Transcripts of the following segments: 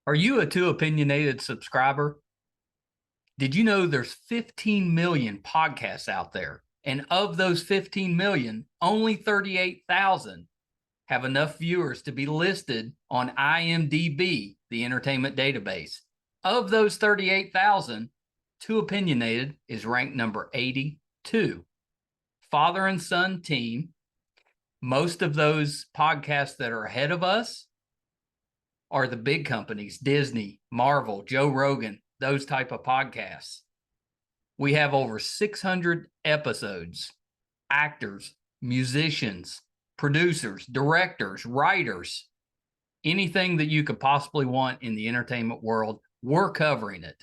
Are you a Too Opinionated subscriber? Did you know there's 15 million podcasts out there? And of those 15 million, only 38,000 have enough viewers to be listed on IMDb, the entertainment database. Of those 38,000, Too Opinionated is ranked number 82. Father and son team. Most of those podcasts that are ahead of us are the big companies, Disney, Marvel, Joe Rogan, those type of podcasts. We have over 600 episodes, actors, musicians, producers, directors, writers, anything that you could possibly want in the entertainment world, we're covering it.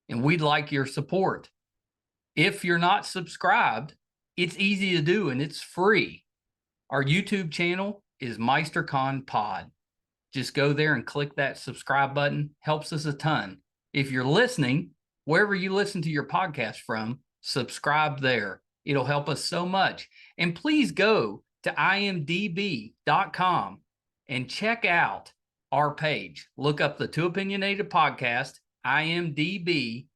And we'd like your support. If you're not subscribed, it's easy to do and it's free. Our YouTube channel is MeisterCon Pod. Just go there and click that subscribe button. Helps us a ton. If you're listening, wherever you listen to your podcast from, subscribe there. It'll help us so much. And please go to imdb.com and check out our page. Look up the Too Opinionated Podcast, imdb.com,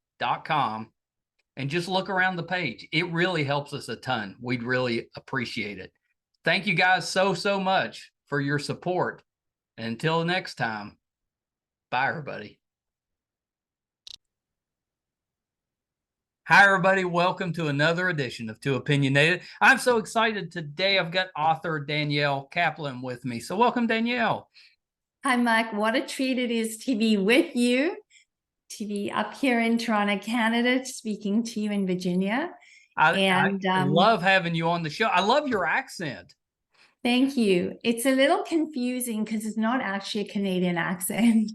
and just look around the page. It really helps us a ton. We'd really appreciate it. Thank you guys so much for your support. Until next time, bye, everybody. Hi, everybody. Welcome to another edition of Too Opinionated. I'm so excited today. I've got author Danielle Kaplan with me. So welcome, Danielle. Hi, Mike. What a treat it is to be with you, to be up here in Toronto, Canada, speaking to you in Virginia. I love having you on the show. I love your accent. Thank you. It's a little confusing because it's not actually a Canadian accent.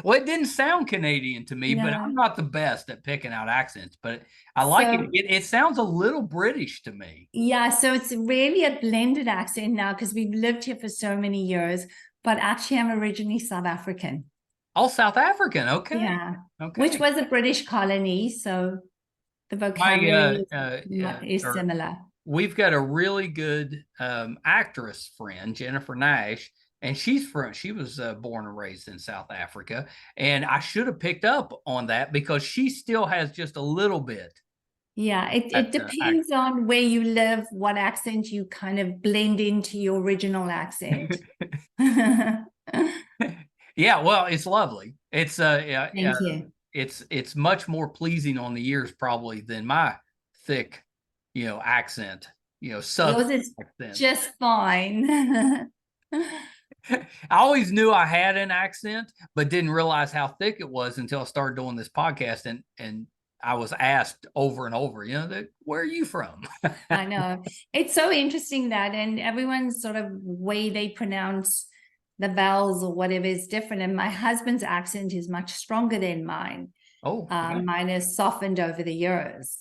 Well, it didn't sound Canadian to me, but I'm not the best at picking out accents, but I like it. It sounds a little British to me. Yeah, so it's really a blended accent now because we've lived here for so many years, but actually I'm originally South African. Oh, South African. Okay. Yeah. Okay. Which was a British colony, so the vocabulary is similar. We've got a really good actress friend, Jennifer Nash, and she was born and raised in South Africa. And I should have picked up on that because she still has just a little bit. Yeah, it depends on where you live, what accent you kind of blend into your original accent. Yeah, well, it's lovely. It's Thank you. It's much more pleasing on the ears probably than my thick accent, Yours is accent. Just fine. I always knew I had an accent, but didn't realize how thick it was until I started doing this podcast. And I was asked over and over, where are you from? I know. It's so interesting that, and everyone's sort of way they pronounce the vowels or whatever is different. And my husband's accent is much stronger than mine. Oh, okay. Mine is softened over the years.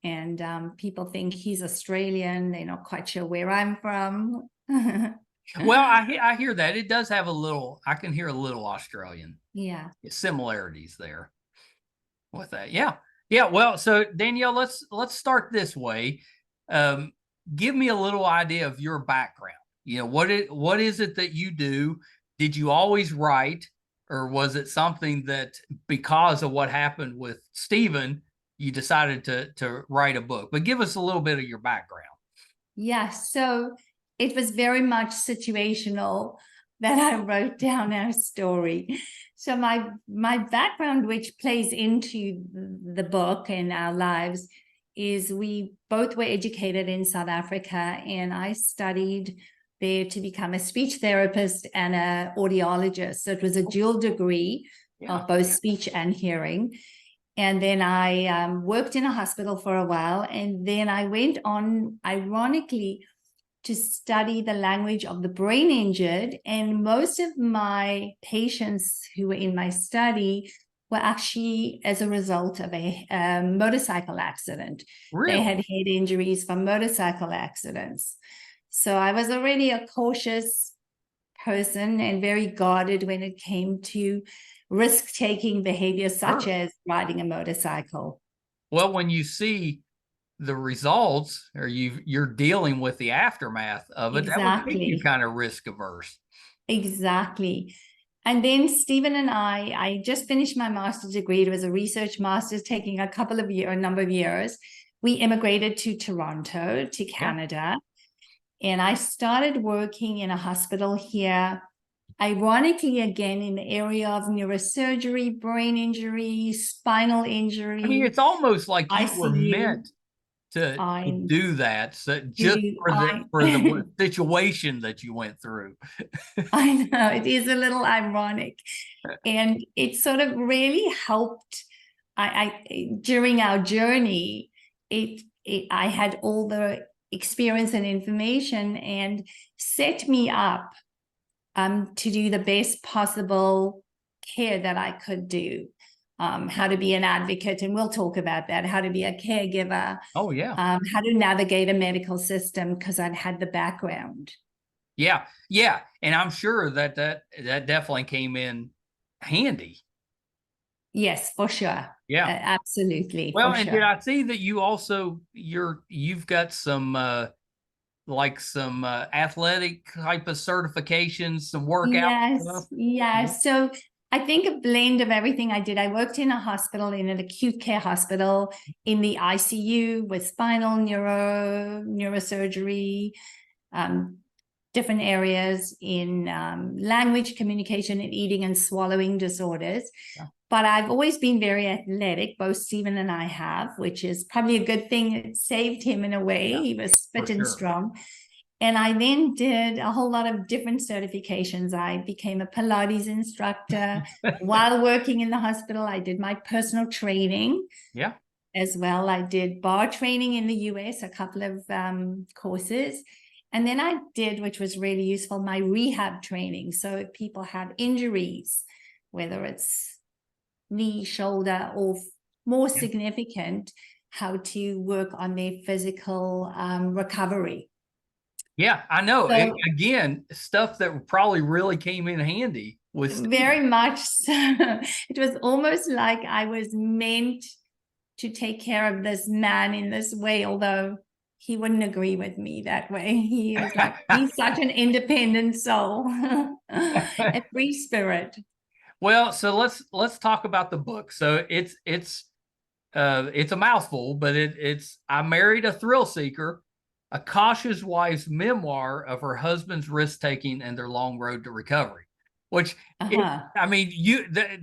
And people think he's Australian. They're not quite sure where I'm from. Well, I hear that. It does have I can hear a little Australian. Yeah. Similarities there with that. Yeah. Yeah. Well, so Danielle, let's start this way. Give me a little idea of your background. What is it that you do? Did you always write, or was it something that because of what happened with Stephen, you decided to write a book? But give us a little bit of your background. Yeah. So it was very much situational that I wrote down our story. So my background, which plays into the book and our lives, is we both were educated in South Africa, and I studied there to become a speech therapist and an audiologist. So it was a dual degree of both speech and hearing. And then I worked in a hospital for a while, and then I went on, ironically, to study the language of the brain injured. And most of my patients who were in my study were actually as a result of a motorcycle accident. Really? They had head injuries from motorcycle accidents. So I was already a cautious person and very guarded when it came to risk-taking behavior such as riding a motorcycle. Well, when you see the results, or you're dealing with the aftermath of it, that would make you kind of risk averse. Exactly. And then Stephen and I just finished my master's degree. It was a research master's taking a number of years. We immigrated to Toronto, to Canada. And I started working in a hospital here, ironically, again, in the area of neurosurgery, brain injury, spinal injury. I mean, it's almost like you were ICU. meant to do that, so just for the situation that you went through. I know, it is a little ironic. And it sort of really helped. During our journey, I had all the experience and information and set me up to do the best possible care that I could do. How to be an advocate, and we'll talk about that, how to be a caregiver. Oh, yeah. How to navigate a medical system, because I'd had the background. Yeah, yeah. And I'm sure that definitely came in handy. Yes, for sure. Yeah, absolutely. Well, and did I see that you also you've got some some athletic type of certifications, some workout stuff? Yes. So I think a blend of everything I did. I worked in a hospital, in an acute care hospital, in the ICU with spinal neurosurgery, different areas in language, communication, and eating and swallowing disorders. Yeah. But I've always been very athletic, both Stephen and I have, which is probably a good thing. It saved him in a way. Yeah, he was fit and strong. And I then did a whole lot of different certifications. I became a Pilates instructor. While working in the hospital, I did my personal training. Yeah. As well. I did bar training in the US, a couple of courses. And then I did, which was really useful, my rehab training. So if people have injuries, whether it's knee, shoulder, or more significant, how to work on their physical recovery. Yeah, I know. So, again, stuff that probably really came in handy was very much so. It was almost like I was meant to take care of this man in this way, although he wouldn't agree with me that way. He was like, he's such an independent soul, a free spirit. Well, so let's talk about the book. So it's a mouthful, but it's I Married a Thrill Seeker, a cautious wife's memoir of her husband's risk taking and their long road to recovery. Which I mean,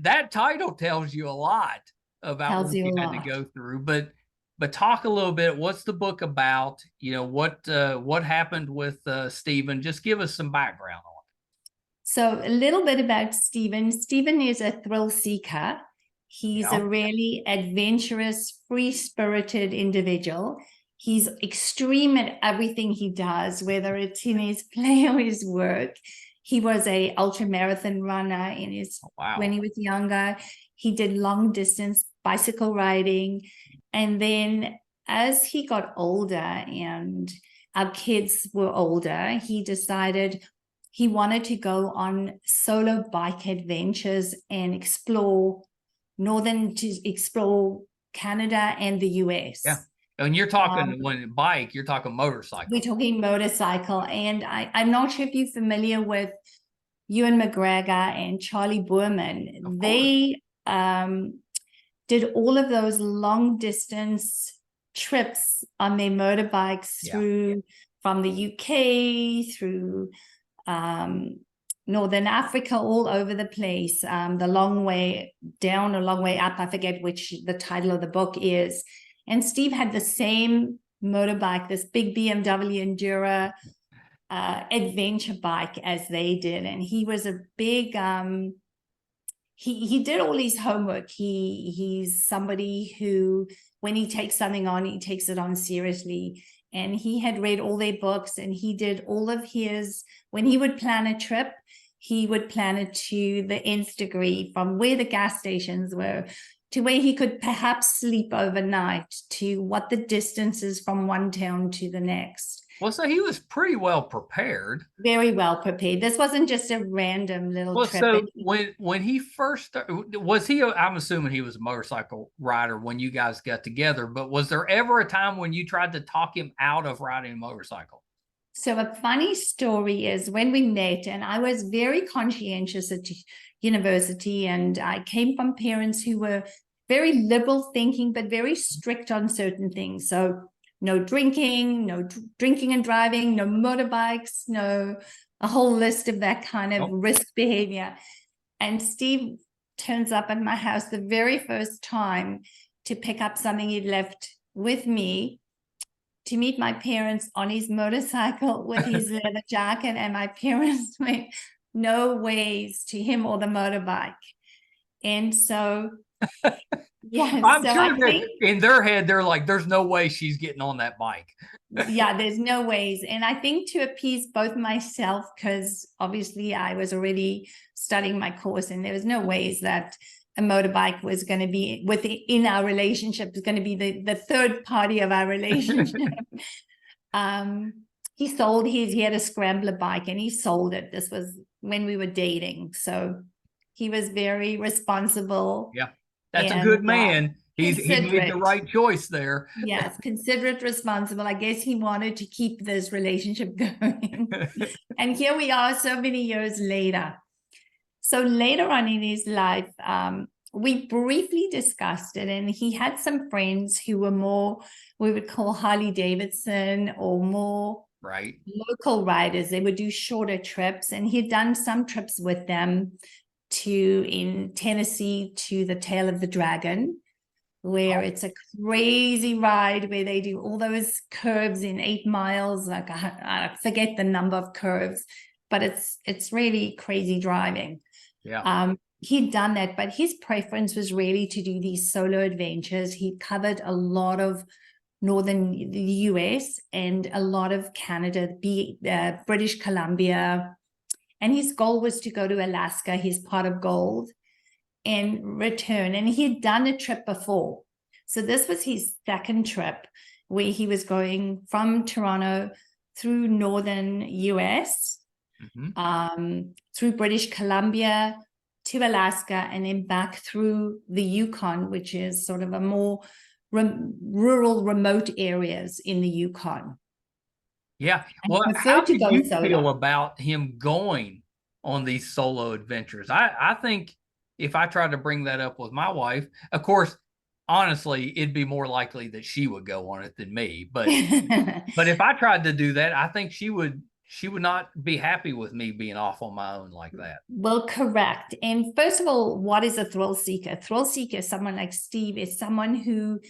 that title tells you a lot about what you had to go through. But talk a little bit. What's the book about? You know, what happened with Stephen? Just give us some background on it. So a little bit about Stephen. Stephen is a thrill seeker. He's a really adventurous, free-spirited individual. He's extreme at everything he does, whether it's in his play or his work. He was a ultra marathon runner in his when he was younger. He did long distance bicycle riding. And then as he got older and our kids were older, he decided he wanted to go on solo bike adventures and explore Canada and the US. Yeah. And you're talking when bike, you're talking motorcycle. We're talking motorcycle. And I'm not sure if you're familiar with Ewan McGregor and Charlie Boorman. They did all of those long distance trips on their motorbikes through from the UK through Northern Africa, all over the place. The long way down, a long way up. I forget which the title of the book is. And Steve had the same motorbike, this big BMW Enduro adventure bike as they did. And he was a big, he did all his homework. He's somebody who, when he takes something on, he takes it on seriously. And he had read all their books, and he did all of his, when he would plan a trip, he would plan it to the nth degree, from where the gas stations were to where he could perhaps sleep overnight, to what the distance is from one town to the next. Well, so he was pretty well prepared. Very well prepared. This wasn't just a random little trip. So when he first started, was he, I'm assuming he was a motorcycle rider when you guys got together, but was there ever a time when you tried to talk him out of riding a motorcycle? So a funny story is when we met, and I was very conscientious at university, and I came from parents who were very liberal thinking, but very strict on certain things. So no drinking, no drinking and driving, no motorbikes, no, a whole list of that kind of risk behavior. And Steve turns up at my house the very first time to pick up something he'd left with me, to meet my parents on his motorcycle with his leather jacket, and my parents went, no ways to him or the motorbike. And so, yeah, I'm so sure I that think, in their head, they're like, there's no way she's getting on that bike. yeah, there's no ways. And I think to appease both myself, because obviously I was already studying my course, and there was no ways that a motorbike was going to be within our relationship, is going to be the third party of our relationship. He had a scrambler bike and he sold it. This was when we were dating. So he was very responsible. Yeah, that's a and good man. He made the right choice there. Yes, considerate, responsible. I guess he wanted to keep this relationship going. And here we are so many years later. So later on in his life, we briefly discussed it, and he had some friends who were more, we would call Harley Davidson, or more local riders. They would do shorter trips, and he had done some trips with them in Tennessee to the Tail of the Dragon, where it's a crazy ride where they do all those curves in 8 miles. Like I forget the number of curves, but it's really crazy driving. Yeah. He'd done that, but his preference was really to do these solo adventures. He covered a lot of northern the US and a lot of Canada, British Columbia, and his goal was to go to Alaska, his pot of gold, and return. And he had done a trip before, so this was his second trip, where he was going from Toronto through northern US, through British Columbia to Alaska, and then back through the Yukon, which is sort of a more rural, remote areas in the Yukon. Yeah. Well, how did you feel about him going on these solo adventures? I think if I tried to bring that up with my wife, of course, honestly, it'd be more likely that she would go on it than me. But but if I tried to do that, I think she would not be happy with me being off on my own like that. Well, correct. And first of all, what is a thrill seeker? A thrill seeker, someone like Steve, is someone who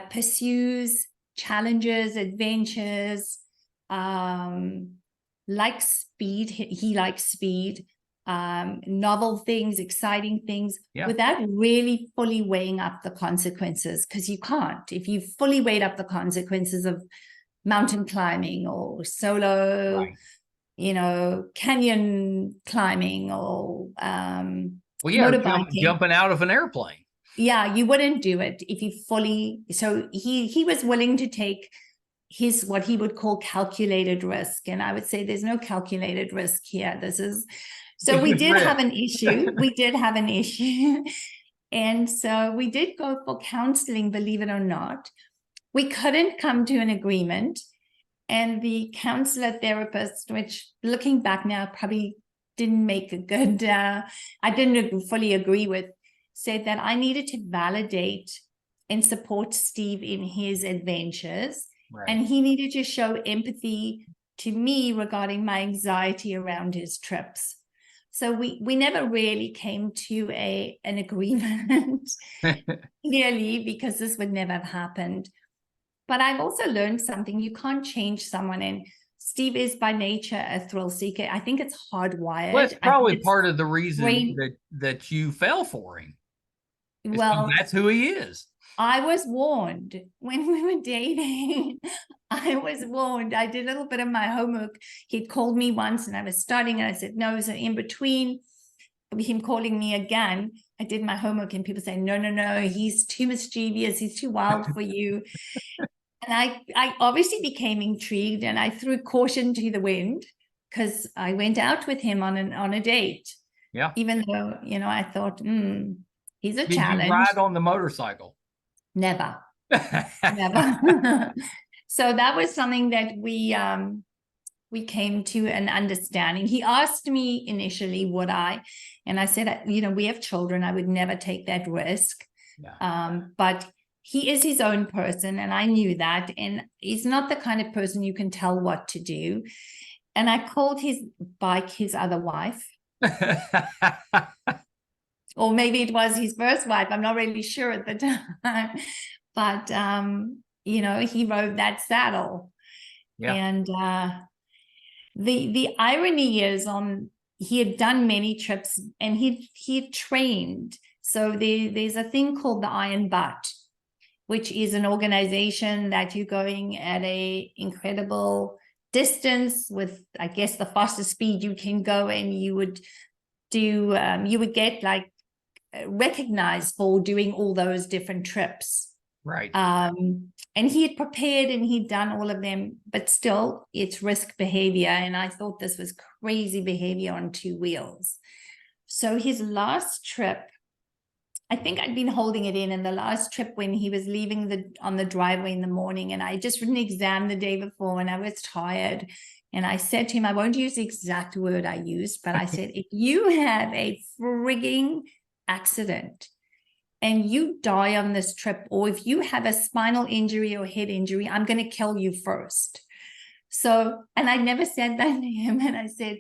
pursues challenges, adventures, likes speed. He likes speed, novel things, exciting things, without really fully weighing up the consequences, because you can't. If you fully weighed up the consequences of mountain climbing or solo, canyon climbing, or motorbike, jumping out of an airplane. Yeah, you wouldn't do it if you fully. So he was willing to take his, what he would call, calculated risk, and I would say there's no calculated risk here. So we did have an issue. We did have an issue, and so we did go for counseling. Believe it or not, we couldn't come to an agreement, and the counselor therapist, which looking back now probably didn't make a good, I didn't fully agree with, said that I needed to validate and support Steve in his adventures, and he needed to show empathy to me regarding my anxiety around his trips. So we never really came to an agreement, clearly, because this would never have happened. But I've also learned something. You can't change someone, and Steve is by nature a thrill seeker. I think it's hardwired. Well, it's probably part of the reason that you fell for him. Well, that's who he is. I was warned when we were dating. I was warned. I did a little bit of my homework. He'd called me once and I was studying, and I said no. So in between him calling me again, I did my homework, and people say, no, he's too mischievous. He's too wild for you. And I obviously became intrigued, and I threw caution to the wind, because I went out with him on a date. Yeah. Even though, I thought, he's a challenge. Did you ride on the motorcycle? Never. Never. So that was something that we we came to an understanding. He asked me initially, would I? And I said, you know, we have children. I would never take that risk. Yeah. But he is his own person, and I knew that. And he's not the kind of person you can tell what to do. And I called his bike his other wife. Or maybe it was his first wife. I'm not really sure at the time. But, you know, he rode that saddle. Yeah. And the irony is he had done many trips and he trained. So there's a thing called the Iron Butt, which is an organization that you're going at a incredible distance with, I guess, the fastest speed you can go, and you would get like recognized for doing all those different trips. Right. And he had prepared and he'd done all of them, but still it's risk behavior. And I thought this was crazy behavior on two wheels. So his last trip, I think I'd been holding it in the last trip when he was leaving on the driveway in the morning, and I just written an exam the day before and I was tired. And I said to him, I won't use the exact word I used, but I said, if you have a frigging accident and you die on this trip, or if you have a spinal injury or head injury, I'm going to kill you first. So, and I never said that to him. And I said,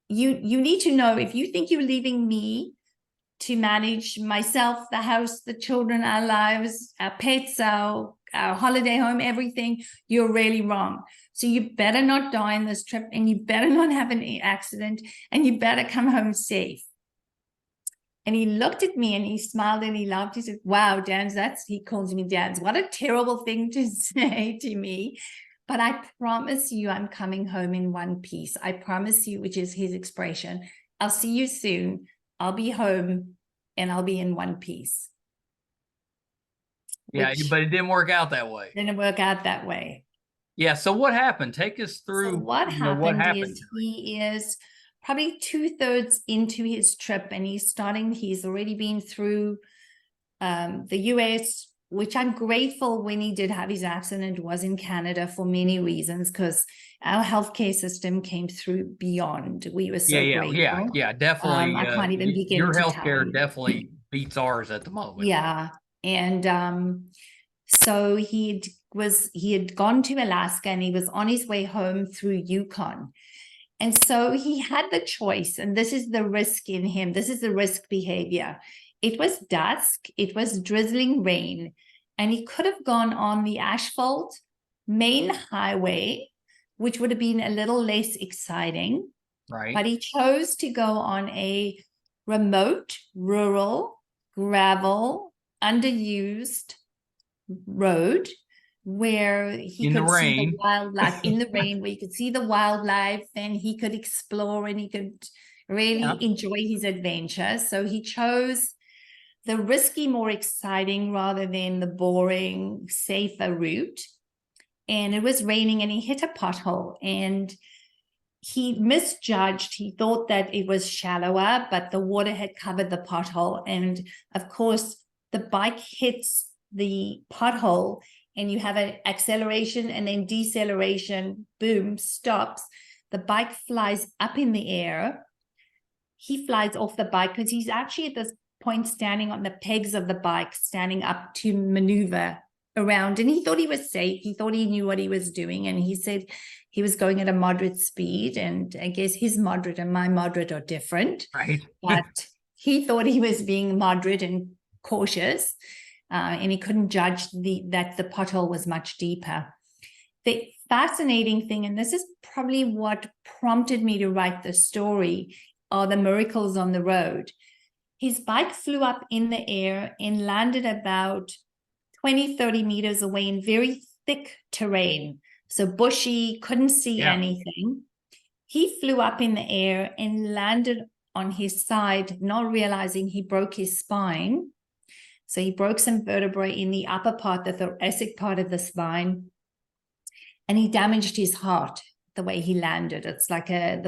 you need to know, if you think you're leaving me to manage myself, the house, the children, our lives, our pets, our holiday home, everything, you're really wrong. So you better not die on this trip, and you better not have an accident, and you better come home safe. And he looked at me and he smiled and he laughed. He said, wow, Dans, he calls me Dans. What a terrible thing to say to me. But I promise you, I'm coming home in one piece. I promise you, which is his expression. I'll see you soon. I'll be home and I'll be in one piece. Yeah, but it didn't work out that way. Didn't work out that way. Yeah. So what happened? Take us through. So what happened is he is probably 2/3 into his trip, and he's already been through the US, which I'm grateful when he did have his accident was in Canada for many reasons, because our healthcare system came through beyond. We were so grateful. Yeah, definitely. I can't even begin your to healthcare tell definitely beats ours at the moment. Yeah. And so he had gone to Alaska and he was on his way home through Yukon. And so he had the choice, and this is the risk in him. This is the risk behavior. It was dusk, it was drizzling rain, and he could have gone on the asphalt main highway, which would have been a little less exciting. Right. But he chose to go on a remote, rural, gravel, underused road where he could see the wildlife in the rain, where you could see the wildlife, and he could explore and he could really enjoy his adventure. So he chose the risky, more exciting rather than the boring, safer route. And it was raining and he hit a pothole and he misjudged. He thought that it was shallower, but the water had covered the pothole. And of course, the bike hits the pothole and you have an acceleration and then deceleration, boom, stops. The bike flies up in the air. He flies off the bike because he's actually at this point standing on the pegs of the bike, standing up to maneuver around. And he thought he was safe. He thought he knew what he was doing. And he said he was going at a moderate speed. And I guess his moderate and my moderate are different. Right. But he thought he was being moderate and cautious. And he couldn't judge that the pothole was much deeper. The fascinating thing, and this is probably what prompted me to write the story, are the miracles on the road. His bike flew up in the air and landed about 20, 30 meters away in very thick terrain. So bushy, couldn't see anything. He flew up in the air and landed on his side, not realizing he broke his spine. So he broke some vertebrae in the upper part, the thoracic part of the spine, and he damaged his heart the way he landed. It's like a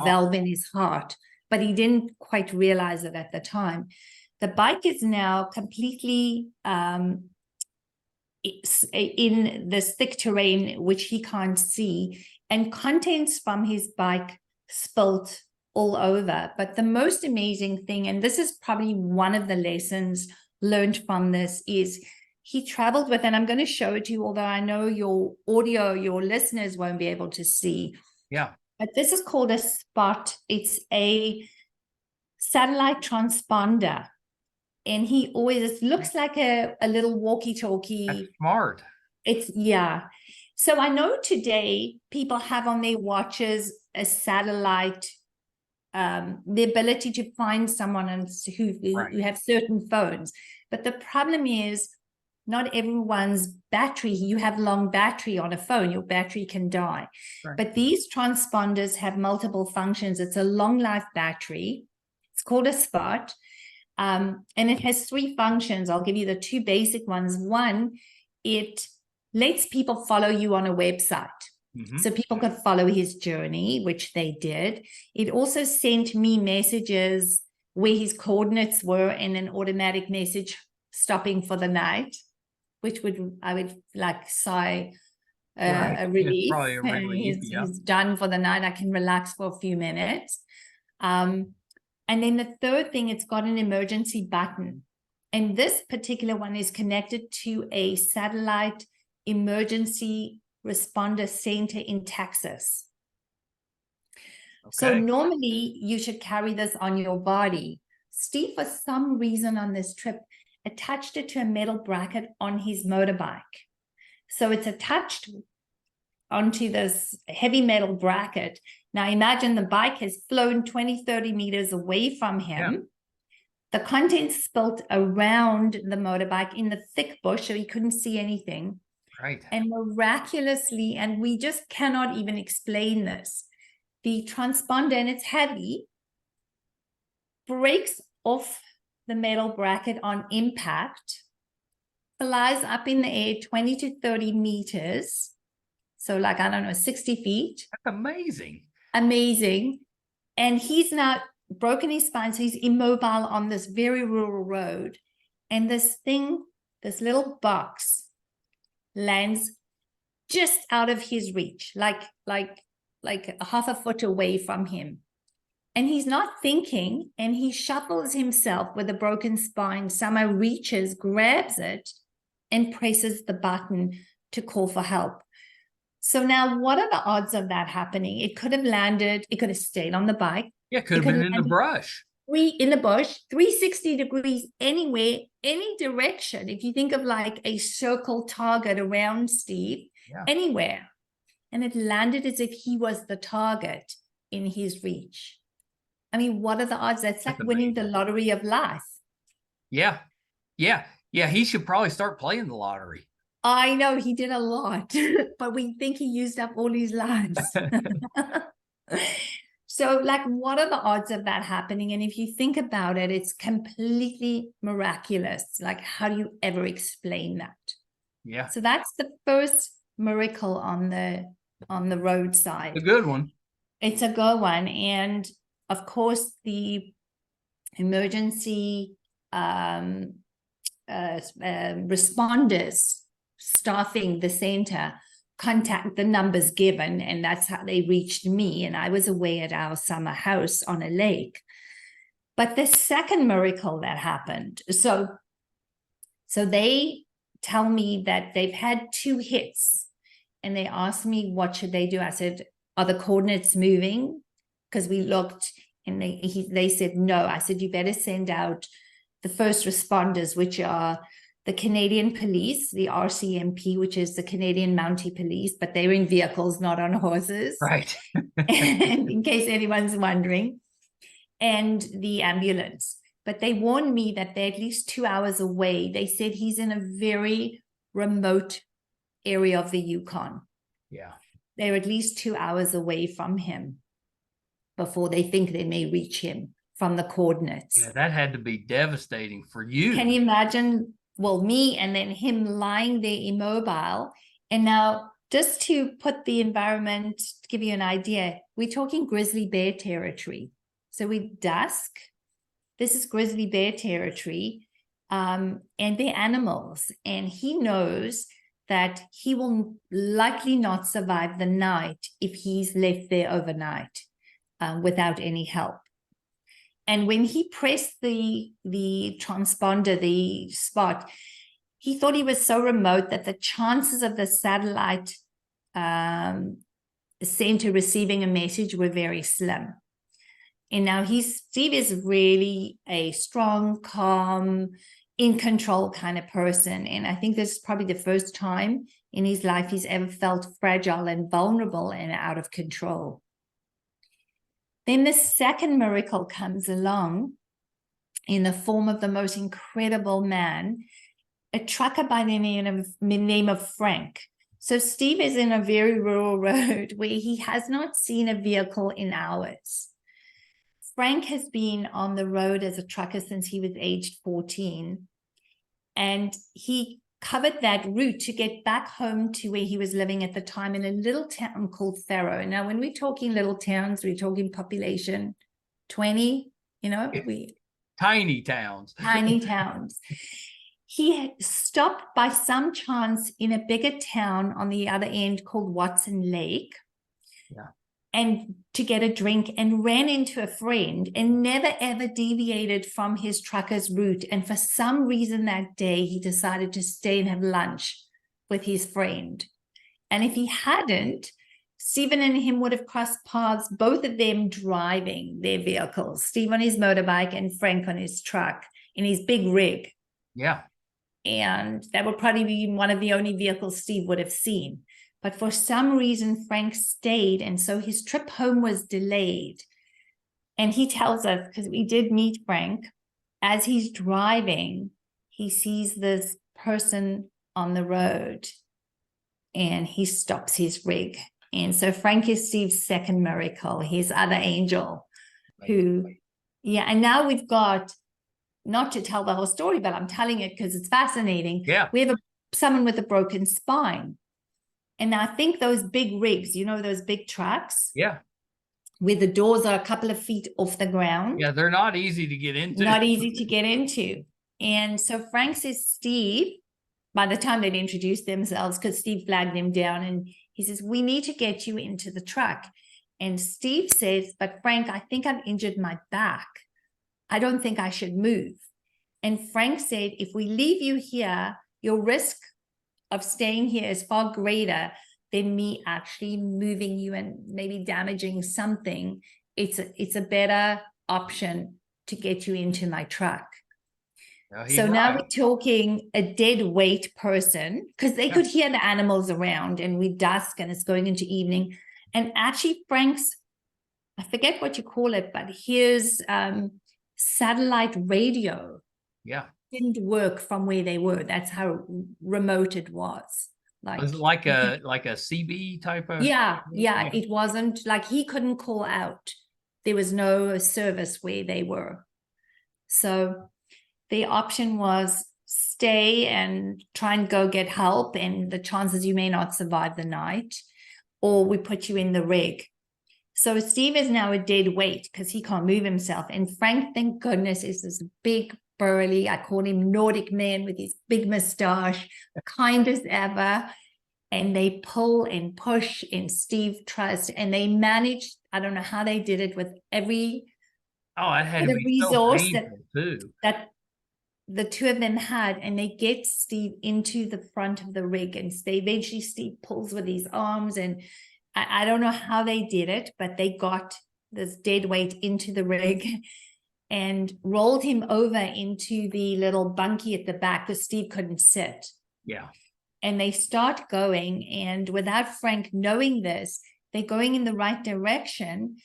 valve in his heart, but he didn't quite realize it at the time. The bike is now completely in this thick terrain, which he can't see. and contents from his bike spilt all over. But the most amazing thing, and this is probably one of the lessons learned from this, is he traveled with, and I'm going to show it to you, although I know your audio, your listeners won't be able to see. Yeah. But this is called a spot. It's a satellite transponder. And he always, it looks like a little walkie-talkie. That's smart. It's, yeah. So I know today people have on their watches a satellite, the ability to find someone who have certain phones. But the problem is not everyone's battery, you have long battery on a phone, your battery can die. Right. But these transponders have multiple functions. It's a long life battery. It's called a spot. And it has 3 functions. I'll give you the 2 basic ones. One, it lets people follow you on a website. So people could follow his journey, which they did. It also sent me messages where his coordinates were and an automatic message stopping for the night, which I would like sigh a relief. Probably a relief, he's done for the night. I can relax for a few minutes. And then the third thing, it's got an emergency button. And this particular one is connected to a satellite emergency responder center in Texas. Okay. So normally you should carry this on your body. Steve, for some reason on this trip, attached it to a metal bracket on his motorbike. So it's attached onto this heavy metal bracket. Now imagine the bike has flown 20, 30 meters away from him. Yeah. The contents spilt around the motorbike in the thick bush, so he couldn't see anything. Right. And miraculously, and we just cannot even explain this, the transponder, and it's heavy, breaks off the metal bracket on impact, flies up in the air 20 to 30 meters. So like, I don't know, 60 feet. That's amazing. Amazing. And he's now broken his spine, so he's immobile on this very rural road. And this thing, this little box, lands just out of his reach, like a half a foot away from him. And he's not thinking, and he shuffles himself with a broken spine, somehow reaches, grabs it, and presses the button to call for help. So now what are the odds of that happening? It could have landed, it could have stayed on the bike. Yeah, it could have been in the brush. In the bush, 360 degrees anywhere, any direction. If you think of like a circle target around Steve, anywhere. And it landed as if he was the target in his reach. I mean, what are the odds? That's like winning the lottery of life. Yeah. Yeah. Yeah. He should probably start playing the lottery. I know he did a lot, but we think he used up all his lives. So like, what are the odds of that happening? And if you think about it, it's completely miraculous. Like, how do you ever explain that? Yeah. So that's the first miracle on the roadside. A good one. It's a good one. And of course, the emergency responders staffing the center contact the numbers given, and that's how they reached me. And I was away at our summer house on a lake. But the second miracle that happened, so they tell me that they've had 2 hits, and they asked me, what should they do? I said, are the coordinates moving? Because we looked, and they said no. I said, you better send out the first responders, which are the Canadian police, the RCMP, which is the Canadian Mountie Police, but they're in vehicles, not on horses. Right. And in case anyone's wondering, and the ambulance. But they warned me that they're at least 2 hours away. They said he's in a very remote area of the Yukon. Yeah. They're at least 2 hours away from him before they think they may reach him from the coordinates. Yeah, that had to be devastating for you. Can you imagine? Well, me and then him lying there immobile. And now, just to put the environment, to give you an idea, we're talking grizzly bear territory. So we dusk. This is grizzly bear territory, and they're animals. And he knows that he will likely not survive the night if he's left there overnight without any help. And when he pressed the transponder, the spot, he thought he was so remote that the chances of the satellite center receiving a message were very slim. And now Steve is really a strong, calm, in control kind of person. And I think this is probably the first time in his life he's ever felt fragile and vulnerable and out of control. Then the second miracle comes along in the form of the most incredible man, a trucker by the name of Frank. So Steve is in a very rural road where he has not seen a vehicle in hours. Frank has been on the road as a trucker since he was aged 14. And he covered that route to get back home to where he was living at the time in a little town called Faro. Now, when we're talking little towns, we're talking population 20, tiny towns. Tiny towns. He had stopped by some chance in a bigger town on the other end called Watson Lake. Yeah. And to get a drink, and ran into a friend and never ever deviated from his trucker's route. And for some reason that day, he decided to stay and have lunch with his friend. And if he hadn't, Stephen and him would have crossed paths, both of them driving their vehicles, Steve on his motorbike and Frank on his truck in his big rig. Yeah. And that would probably be one of the only vehicles Steve would have seen. But for some reason, Frank stayed, and so his trip home was delayed. And he tells us, because we did meet Frank, as he's driving, he sees this person on the road, and he stops his rig. And so Frank is Steve's second miracle, his other angel, and now we've got, not to tell the whole story, but I'm telling it because it's fascinating. Yeah. We have someone with a broken spine. And I think those big rigs, those big trucks. Yeah. Where the doors are a couple of feet off the ground. Yeah, they're not easy to get into. Not easy to get into. And so Frank says, Steve, by the time they'd introduced themselves, because Steve flagged him down, and he says, we need to get you into the truck. And Steve says, but Frank, I think I've injured my back. I don't think I should move. And Frank said, if we leave you here, your risk of staying here is far greater than me actually moving you and maybe damaging something. It's a better option to get you into my truck. So now we're talking a dead weight person, because they could hear the animals around, and we're dusk and it's going into evening. And actually Frank's, I forget what you call it, but his satellite radio. Yeah. Didn't work from where they were. That's how remote it was. Was it like a CB type of? Yeah. It wasn't like he couldn't call out. There was no service where they were. So the option was stay and try and go get help, and the chances you may not survive the night, or we put you in the rig. So Steve is now a dead weight because he can't move himself. And Frank, thank goodness, is this big, burly, I call him Nordic man with his big mustache, kind as ever. And they pull and push, and Steve trusts, and they managed, I don't know how they did it with every it had to be resource so that the two of them had, and they get Steve into the front of the rig, and eventually Steve pulls with his arms, and I don't know how they did it, but they got this dead weight into the rig and rolled him over into the little bunkie at the back because Steve couldn't sit. Yeah. And they start going, and without Frank knowing this, they're going in the right direction,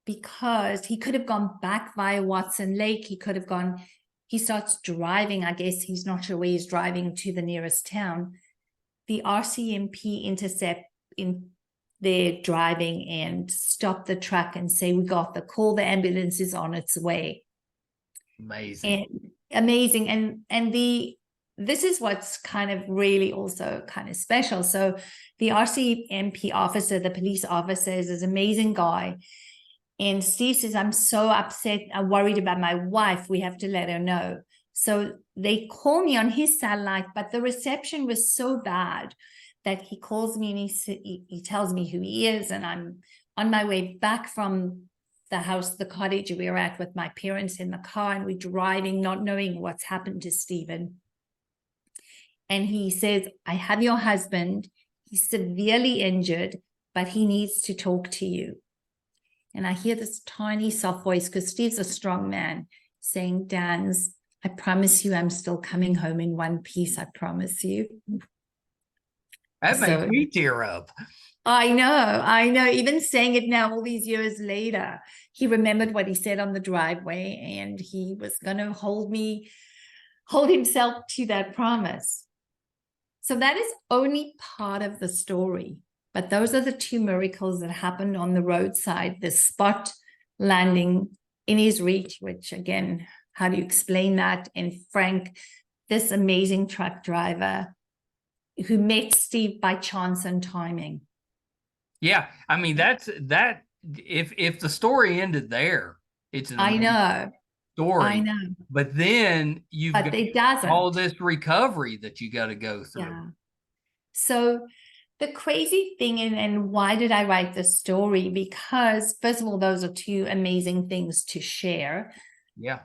because he could have gone back via Watson Lake. He starts driving. I guess he's not sure where he's driving to the nearest town. The RCMP intercept in their driving and stop the truck and say, we got the call, the ambulance is on its way. Amazing. And this is what's kind of really also kind of special. So the RCMP officer, the police officer, is this amazing guy. And Steve says, I'm so upset. I'm worried about my wife. We have to let her know. So they call me on his satellite, but the reception was so bad that he calls me and he tells me who he is. And I'm on my way back from the house, the cottage we were at with my parents in the car, and we're driving, not knowing what's happened to Stephen. And he says, I have your husband. He's severely injured, but he needs to talk to you. And I hear this tiny, soft voice, because Steve's a strong man, saying, Dans, I promise you I'm still coming home in one piece. I promise you. That makes me tear up. I know. Even saying it now, all these years later, he remembered what he said on the driveway, and he was going to hold himself to that promise. So that is only part of the story. But those are the two miracles that happened on the roadside. The spot landing in his reach, which again, how do you explain that? And Frank, this amazing truck driver who met Steve by chance and timing. Yeah, I mean, that's that. If the story ended there, it's an amazing story. I know. But then you've got it doesn't. all this recovery that you got to go through. Yeah. So the crazy thing, and why did I write this story? Because first of all, those are two amazing things to share. Yeah.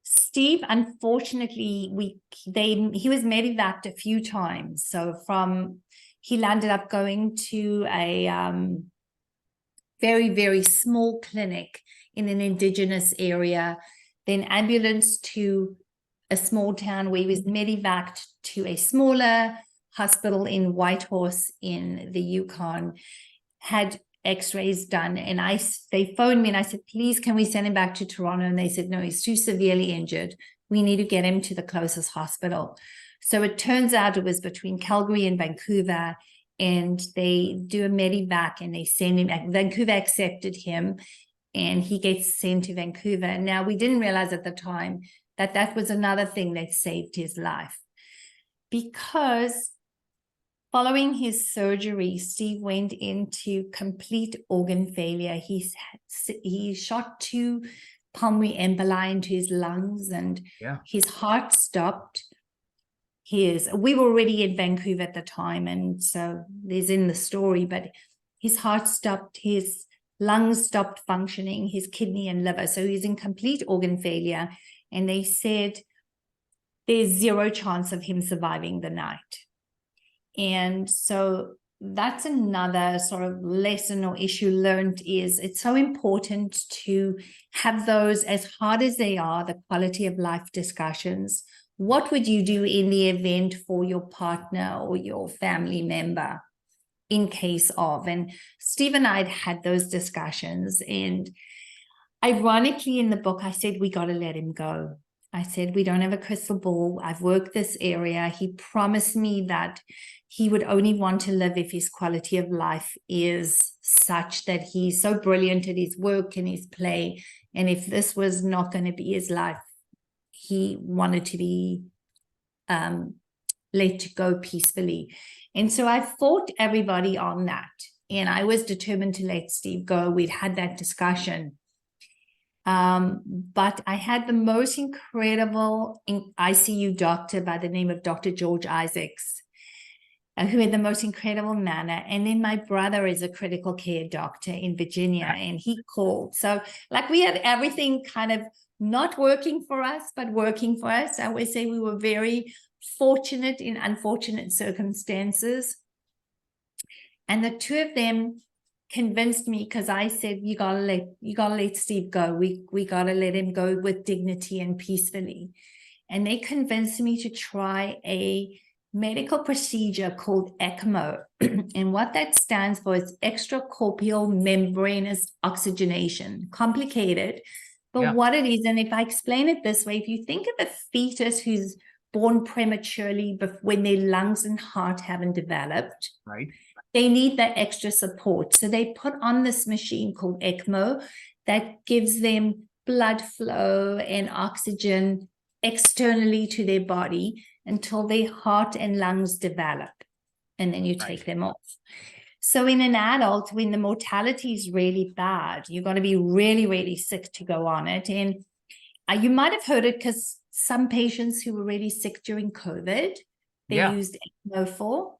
Steve, unfortunately, he was medevaced a few times. So he landed up going to a very, very small clinic in an indigenous area, then ambulance to a small town where he was medevaced to a smaller hospital in Whitehorse in the Yukon, had x-rays done, and they phoned me and I said, please, can we send him back to Toronto? And they said, no, he's too severely injured. We need to get him to the closest hospital. So it turns out it was between Calgary and Vancouver, and they do a medevac and they send him. Vancouver accepted him, and he gets sent to Vancouver. Now, we didn't realize at the time that was another thing that saved his life, because following his surgery, Steve went into complete organ failure. He shot 2 pulmonary emboli into his lungs, and his heart stopped. We were already in Vancouver at the time, and so there's in the story, but his heart stopped, his lungs stopped functioning, his kidney and liver. So he's in complete organ failure. And they said there's 0 chance of him surviving the night. And so that's another sort of lesson or issue learned, is it's so important to have those, as hard as they are, the quality of life discussions. What would you do in the event for your partner or your family member in case of? And Steve and I had those discussions. And ironically, in the book, I said, we got to let him go. I said, we don't have a crystal ball. I've worked this area. He promised me that he would only want to live if his quality of life is such that he's so brilliant at his work and his play. And if this was not going to be his life, he wanted to be let go peacefully. And so I fought everybody on that. And I was determined to let Steve go. We'd had that discussion. But I had the most incredible ICU doctor by the name of Dr. George Isaacs, who had the most incredible manner. And then my brother is a critical care doctor in Virginia, and he called. So like we had everything kind of not working for us, but working for us. I always say we were very fortunate in unfortunate circumstances. And the two of them convinced me, because I said, you gotta let Steve go. We gotta let him go with dignity and peacefully. And they convinced me to try a medical procedure called ECMO. And what that stands for is extracorporeal membranous oxygenation. Complicated, but what it is, and if I explain it this way, if you think of a fetus who's born prematurely when their lungs and heart haven't developed, right, they need that extra support. So they put on this machine called ECMO that gives them blood flow and oxygen externally to their body until their heart and lungs develop. And then you take them off. So in an adult, when the mortality is really bad, you're going to be really, really sick to go on it. And you might have heard it because some patients who were really sick during COVID, they Yeah. used ECMO for.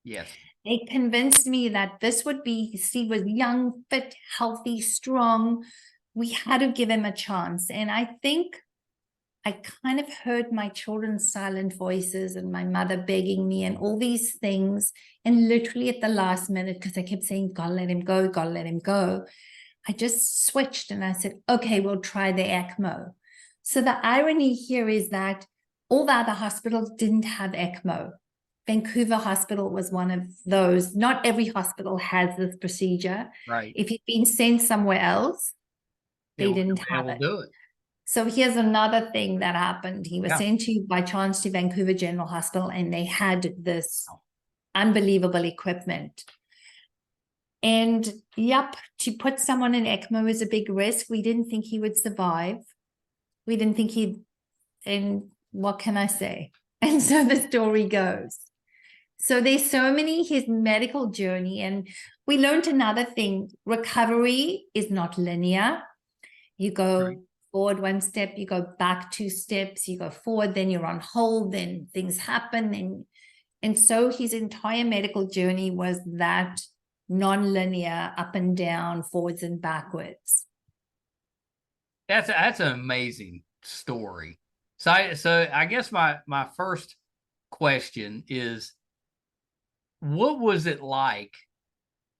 Yes. They convinced me that this would be, Steve was young, fit, healthy, strong. We had to give him a chance. And I think I kind of heard my children's silent voices and my mother begging me and all these things. And literally at the last minute, because I kept saying, gotta let him go, gotta let him go, I just switched and I said, okay, we'll try the ECMO. So the irony here is that all the other hospitals didn't have ECMO. Vancouver Hospital was one of those. Not every hospital has this procedure. Right. If you've been sent somewhere else, they didn't have it. Do it. So here's another thing that happened. He was Yeah. sent by chance to Vancouver General Hospital, and they had this unbelievable equipment. And yep, to put someone in ECMO is a big risk. We didn't think he would survive. We didn't think he'd, and what can I say? And so the story goes. So there's so many, his medical journey, and we learned another thing. Recovery is not linear. You go forward one step, you go back 2 steps, you go forward, then you're on hold, then things happen. And so his entire medical journey was that non-linear, up and down, forwards and backwards. That's an amazing story. So I guess my first question is, what was it like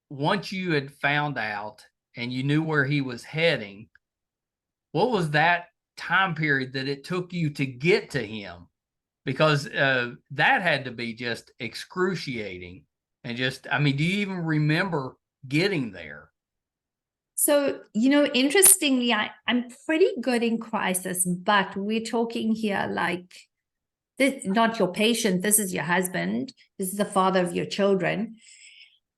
once you had found out and you knew where he was heading? What was that time period that it took you to get to him? Because that had to be just excruciating. And just, I mean, do you even remember getting there? So, interestingly, I'm pretty good in crisis, but we're talking here like, this, not your patient, this is your husband, this is the father of your children.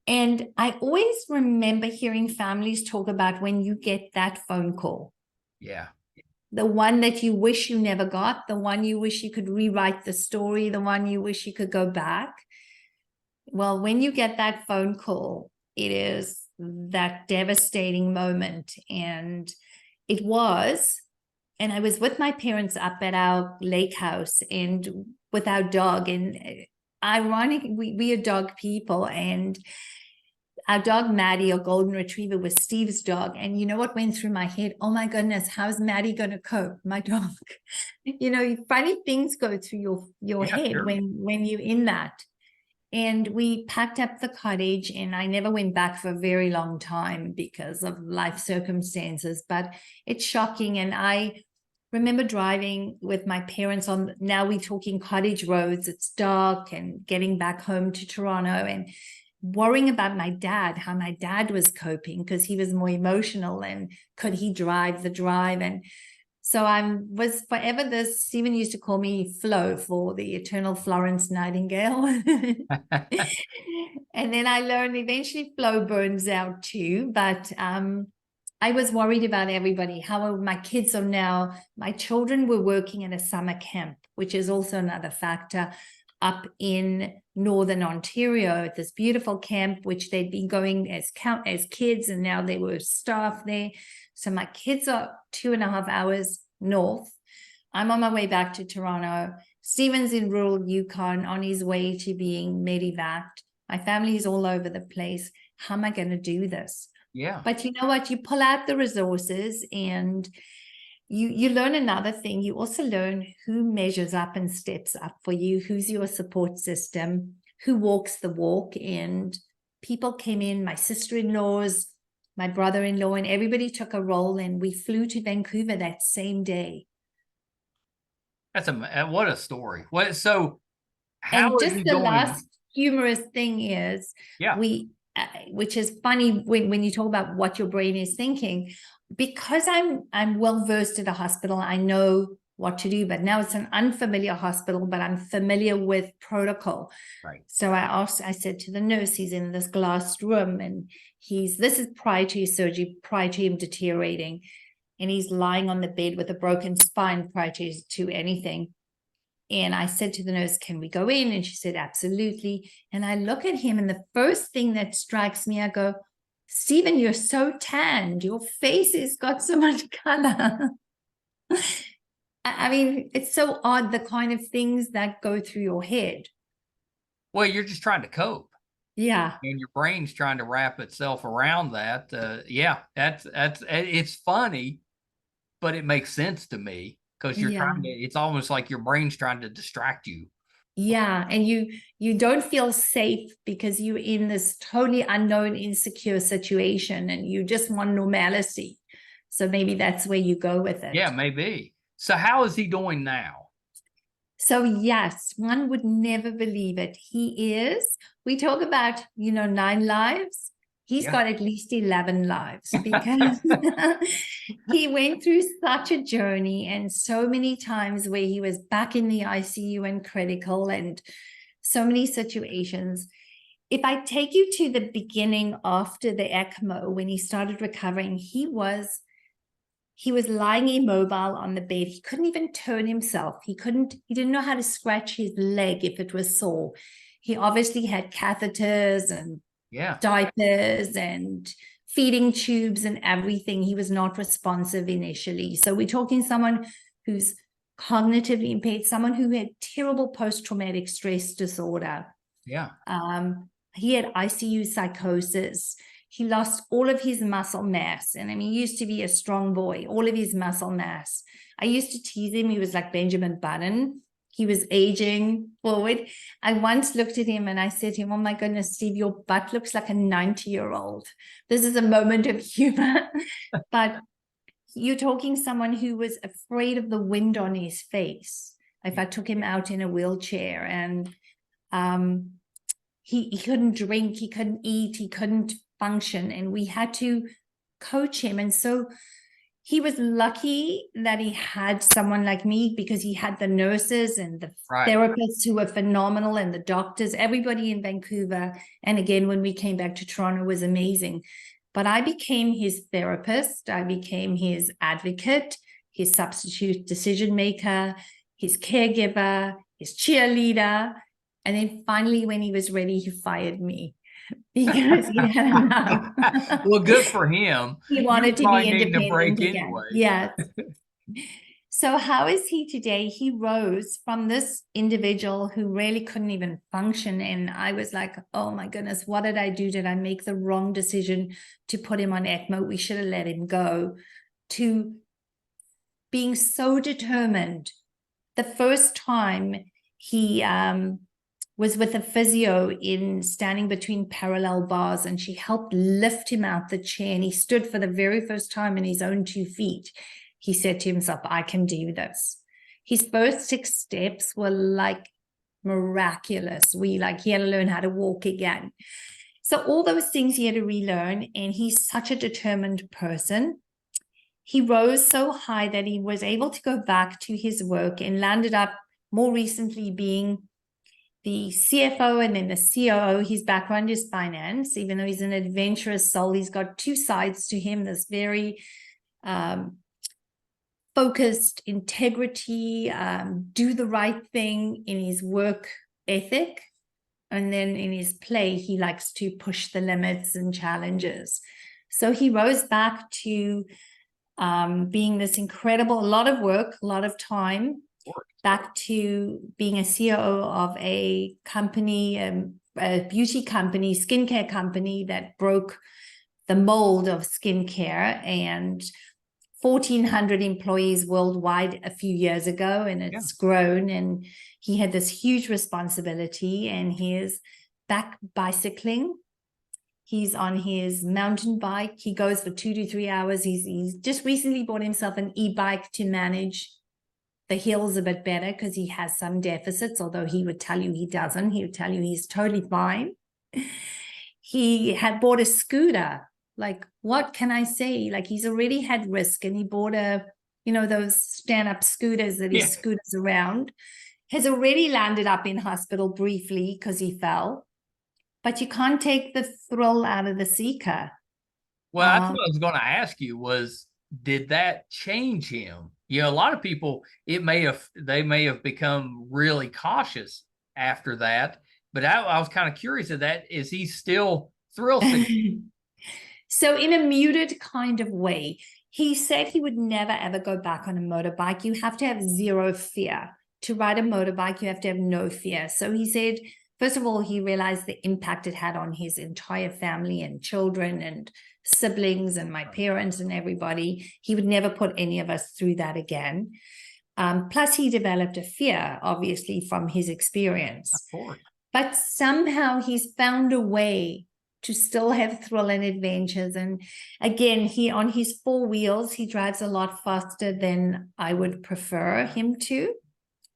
And I always remember hearing families talk about when you get that phone call. Yeah. The one that you wish you never got, the one you wish you could rewrite the story, the one you wish you could go back. Well, when you get that phone call, it is that devastating moment. And it was, and I was with my parents up at our lake house and with our dog. And ironic, we are dog people. And our dog, Maddie, a golden retriever, was Steve's dog. And you know what went through my head? Oh my goodness, how's Maddie going to cope? My dog. Funny things go through your head sure. when you're in that. And we packed up the cottage, and I never went back for a very long time because of life circumstances, but it's shocking. And I remember driving with my parents on, now we're talking cottage roads, it's dark, and getting back home to Toronto and worrying about my dad, how my dad was coping because he was more emotional, and could he drive the drive? And so I was forever this, Stephen used to call me Flo for the eternal Florence Nightingale. And then I learned eventually Flo burns out too, but I was worried about everybody. How my kids are now, my children were working at a summer camp, which is also another factor, up in Northern Ontario at this beautiful camp, which they'd been going as kids, and now they were staff there. So my kids are 2.5 hours north. I'm on my way back to Toronto. Stephen's in rural Yukon on his way to being medevaced. My family is all over the place. How am I going to do this? Yeah. But you know what? You pull out the resources, and you learn another thing. You also learn who measures up and steps up for you, who's your support system, who walks the walk. And people came in, my sister-in-laws, my brother-in-law, and everybody took a role, and we flew to Vancouver that same day. That's what a story. So how And are just you the going? last humorous thing is, which is funny when you talk about what your brain is thinking, because I'm well versed at a hospital, I know what to do, but now it's an unfamiliar hospital, but I'm familiar with protocol. Right. So I said to the nurse, he's in this glass room, and this is prior to his surgery, prior to him deteriorating, and he's lying on the bed with a broken spine prior to anything. And I said to the nurse, can we go in? And she said, absolutely. And I look at him, and the first thing that strikes me, I go, Stephen, you're so tanned. Your face has got so much color. I mean, it's so odd, the kind of things that go through your head. Well, you're just trying to cope. Yeah. And your brain's trying to wrap itself around that. Yeah, it's funny, but it makes sense to me because you're Yeah. trying to. It's almost like your brain's trying to distract you. Yeah. And you don't feel safe because you're in this totally unknown, insecure situation and you just want normalcy. So maybe that's where you go with it. Yeah, maybe. So how is he doing now? So yes, one would never believe it. We talk about, 9 lives. He's Yeah, got at least 11 lives because he went through such a journey and so many times where he was back in the ICU and critical and so many situations. If I take you to the beginning after the ECMO, when he started recovering, he was lying immobile on the bed. He couldn't even turn himself. He didn't know how to scratch his leg if it was sore. He obviously had catheters and yeah, diapers and feeding tubes and everything. He was not responsive initially. So we're talking someone who's cognitively impaired, someone who had terrible post-traumatic stress disorder. yeah. He had ICU psychosis. He lost all of his muscle mass. And I mean, he used to be a strong boy, all of his muscle mass. I used to tease him. He was like Benjamin Button. He was aging forward. I once looked at him and I said to him, "Oh my goodness, Steve, your butt looks like a 90-year-old. This is a moment of humor." But you're talking someone who was afraid of the wind on his face. If I took him out in a wheelchair and he couldn't drink, he couldn't eat, he couldn't function, and we had to coach him. And so he was lucky that he had someone like me because he had the nurses and the Right. therapists who were phenomenal and the doctors, everybody in Vancouver. And again, when we came back to Toronto was amazing. But I became his therapist. I became his advocate, his substitute decision maker, his caregiver, his cheerleader. And then finally, when he was ready, he fired me because he had enough. Well, good for him. He You wanted were to be probably needing a independent break again. anyway. Yes. So how is he today? He rose from this individual who really couldn't even function. And I was like, oh my goodness, what did I do? Did I make the wrong decision to put him on ECMO? We should have let him go. To being so determined. The first time he was with a physio in standing between parallel bars, and she helped lift him out the chair, and he stood for the very first time in his own 2 feet. He said to himself, "I can do this." His first 6 steps were like miraculous. He had to learn how to walk again. So all those things he had to relearn, and he's such a determined person. He rose so high that he was able to go back to his work and landed up more recently being the CFO and then the COO. His background is finance. Even though he's an adventurous soul, he's got 2 sides to him. This very focused integrity, do the right thing in his work ethic. And then in his play, he likes to push the limits and challenges. So he rose back to being this incredible, a lot of work, a lot of time, back to being a COO of a company, a beauty company, skincare company that broke the mold of skincare, and 1,400 employees worldwide a few years ago, and it's grown. And he had this huge responsibility, and he is back bicycling. He's on his mountain bike. He goes for 2 to 3 hours. He's just recently bought himself an e-bike to manage the hills a bit better because he has some deficits, although he would tell you he doesn't. He would tell you he's totally fine. He had bought a scooter. Like, what can I say? Like, he's already had risk, and he bought those stand-up scooters that he scooters around. Has already landed up in hospital briefly because he fell. But you can't take the thrill out of the seeker. Well, that's what I was going to ask you was, did that change him? A lot of people, they may have become really cautious after that, but I was kind of curious of that. Is he still thrill seeking? So in a muted kind of way, He said he would never, ever go back on a motorbike. You have to have zero fear. To ride a motorbike, you have to have no fear. So he said, first of all, he realized the impact it had on his entire family and children and siblings and my parents and everybody. He would never put any of us through that again. Plus, he developed a fear, obviously, from his experience. Of course. But somehow he's found a way to still have thrill and adventures. And again, he on his four wheels, he drives a lot faster than I would prefer him to.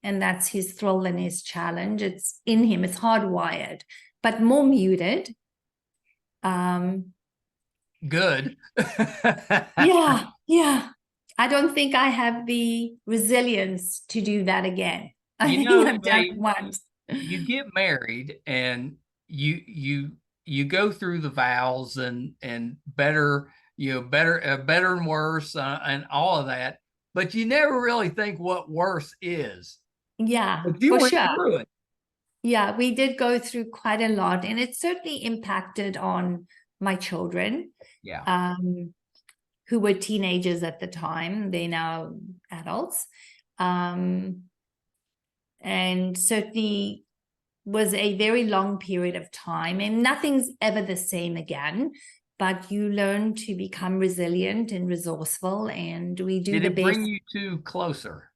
And that's his thrill and his challenge. It's in him, it's hardwired, but more muted. Good. Yeah. I don't think I have the resilience to do that again. I think I've done it once. You get married and you go through the vows and better, better and worse and all of that, but you never really think what worse is. Yeah, but you went through it. Yeah, we did go through quite a lot, and it certainly impacted on my children. Yeah. Who were teenagers at the time. They're now adults. And certainly was a very long period of time, and nothing's ever the same again, but you learn to become resilient and resourceful, and we do the best. Did it bring you two closer?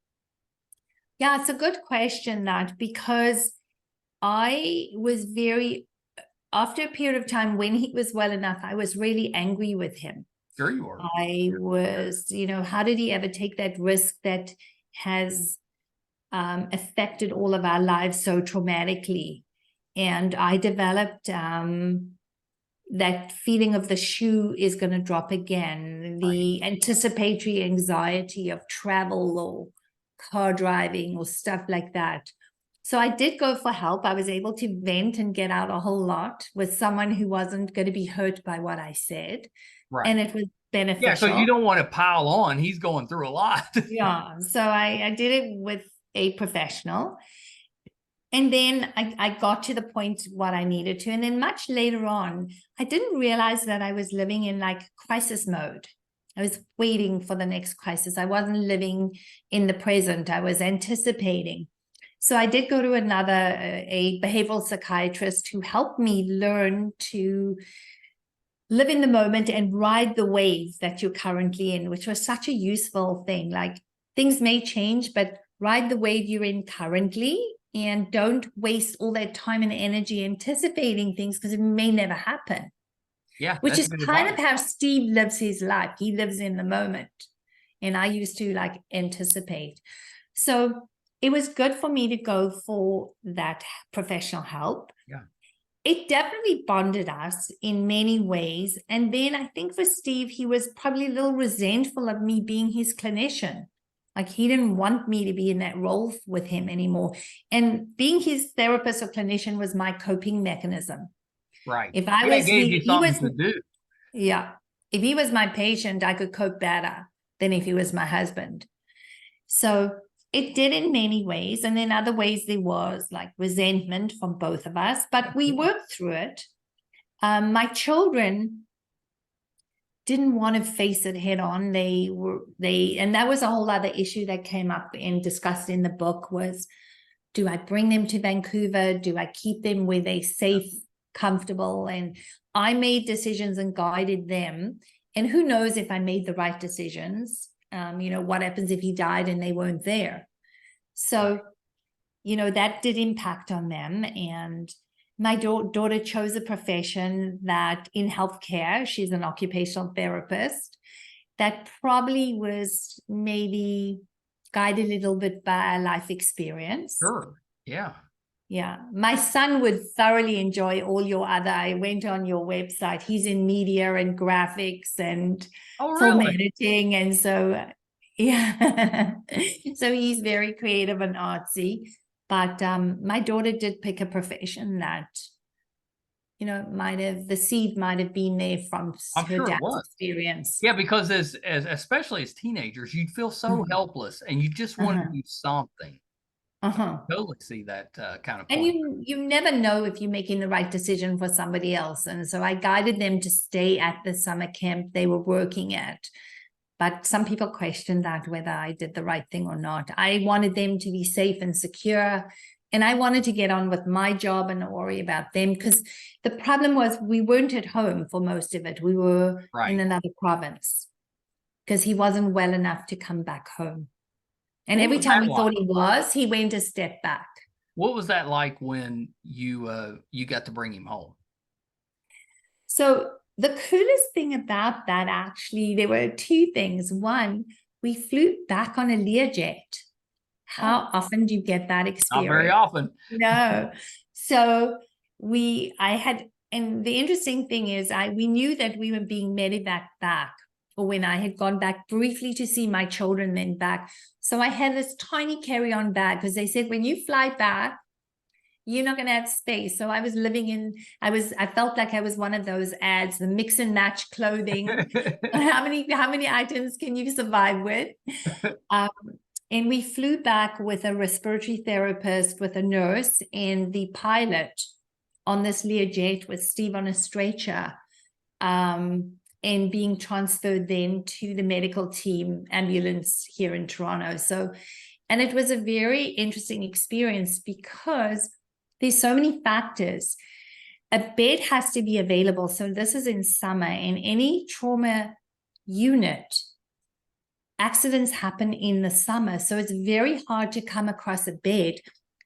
Yeah, it's a good question, that, because I was after a period of time when he was well enough, I was really angry with him. Sure you were. I was, how did he ever take that risk that has affected all of our lives so traumatically? And I developed that feeling of the shoe is going to drop again, the anticipatory anxiety of travel or car driving or stuff like that. So I did go for help. I was able to vent and get out a whole lot with someone who wasn't going to be hurt by what I said. Right. And it was beneficial. Yeah, so you don't want to pile on. He's going through a lot. Yeah, so I did it with a professional. And then I got to the point what I needed to. And then much later on, I didn't realize that I was living in like crisis mode. I was waiting for the next crisis. I wasn't living in the present. I was anticipating. So I did go to a behavioral psychiatrist who helped me learn to live in the moment and ride the wave that you're currently in, which was such a useful thing. Like, things may change, but ride the wave you're in currently, and don't waste all that time and energy anticipating things, because it may never happen. Yeah. Which is kind of how Steve lives his life. He lives in the moment. And I used to like anticipate. So it was good for me to go for that professional help. Yeah. It definitely bonded us in many ways. And then I think for Steve, he was probably a little resentful of me being his clinician. Like, he didn't want me to be in that role with him anymore. And being his therapist or clinician was my coping mechanism. Right. If I was, gave you something to do. Yeah. If he was my patient, I could cope better than if he was my husband. So it did in many ways. And in other ways, there was like resentment from both of us, but we worked through it. My children didn't want to face it head on. And that was a whole other issue that came up and discussed in the book was, do I bring them to Vancouver? Do I keep them where they're safe, comfortable? And I made decisions and guided them. And who knows if I made the right decisions? What happens if he died and they weren't there? So, that did impact on them. And my daughter chose a profession that in healthcare, she's an occupational therapist, that probably was maybe guided a little bit by life experience. Sure. Yeah. Yeah. My son would thoroughly enjoy all your other. I went on your website. He's in media and graphics and film editing. And so, yeah. So he's very creative and artsy. But my daughter did pick a profession that, the seed might have been there from her dad's experience. Yeah, because as especially as teenagers, you'd feel so helpless and you just want to do something. Totally see that kind of point. And you never know if you're making the right decision for somebody else. And so I guided them to stay at the summer camp they were working at. But some people questioned that, whether I did the right thing or not. I wanted them to be safe and secure. And I wanted to get on with my job and not worry about them, because the problem was we weren't at home for most of it. We were in another province because he wasn't well enough to come back home. And every time we thought he was, he went a step back. What was that like when you got to bring him home? So the coolest thing about that, actually, there were two things. One, we flew back on a Learjet. How often do you get that experience? Not very often. No. So and the interesting thing is we knew that we were being medevac back, or when I had gone back briefly to see my children, then back. So I had this tiny carry-on bag, because they said, when you fly back, you're not going to have space. So I was I felt like I was one of those ads, the mix and match clothing. How many items can you survive with? And we flew back with a respiratory therapist, with a nurse, and the pilot on this Learjet with Steve on a stretcher, and being transferred then to the medical team ambulance here in Toronto. So, and it was a very interesting experience, because there's so many factors. A bed has to be available. So this is in summer, and any trauma unit, accidents happen in the summer. So it's very hard to come across a bed.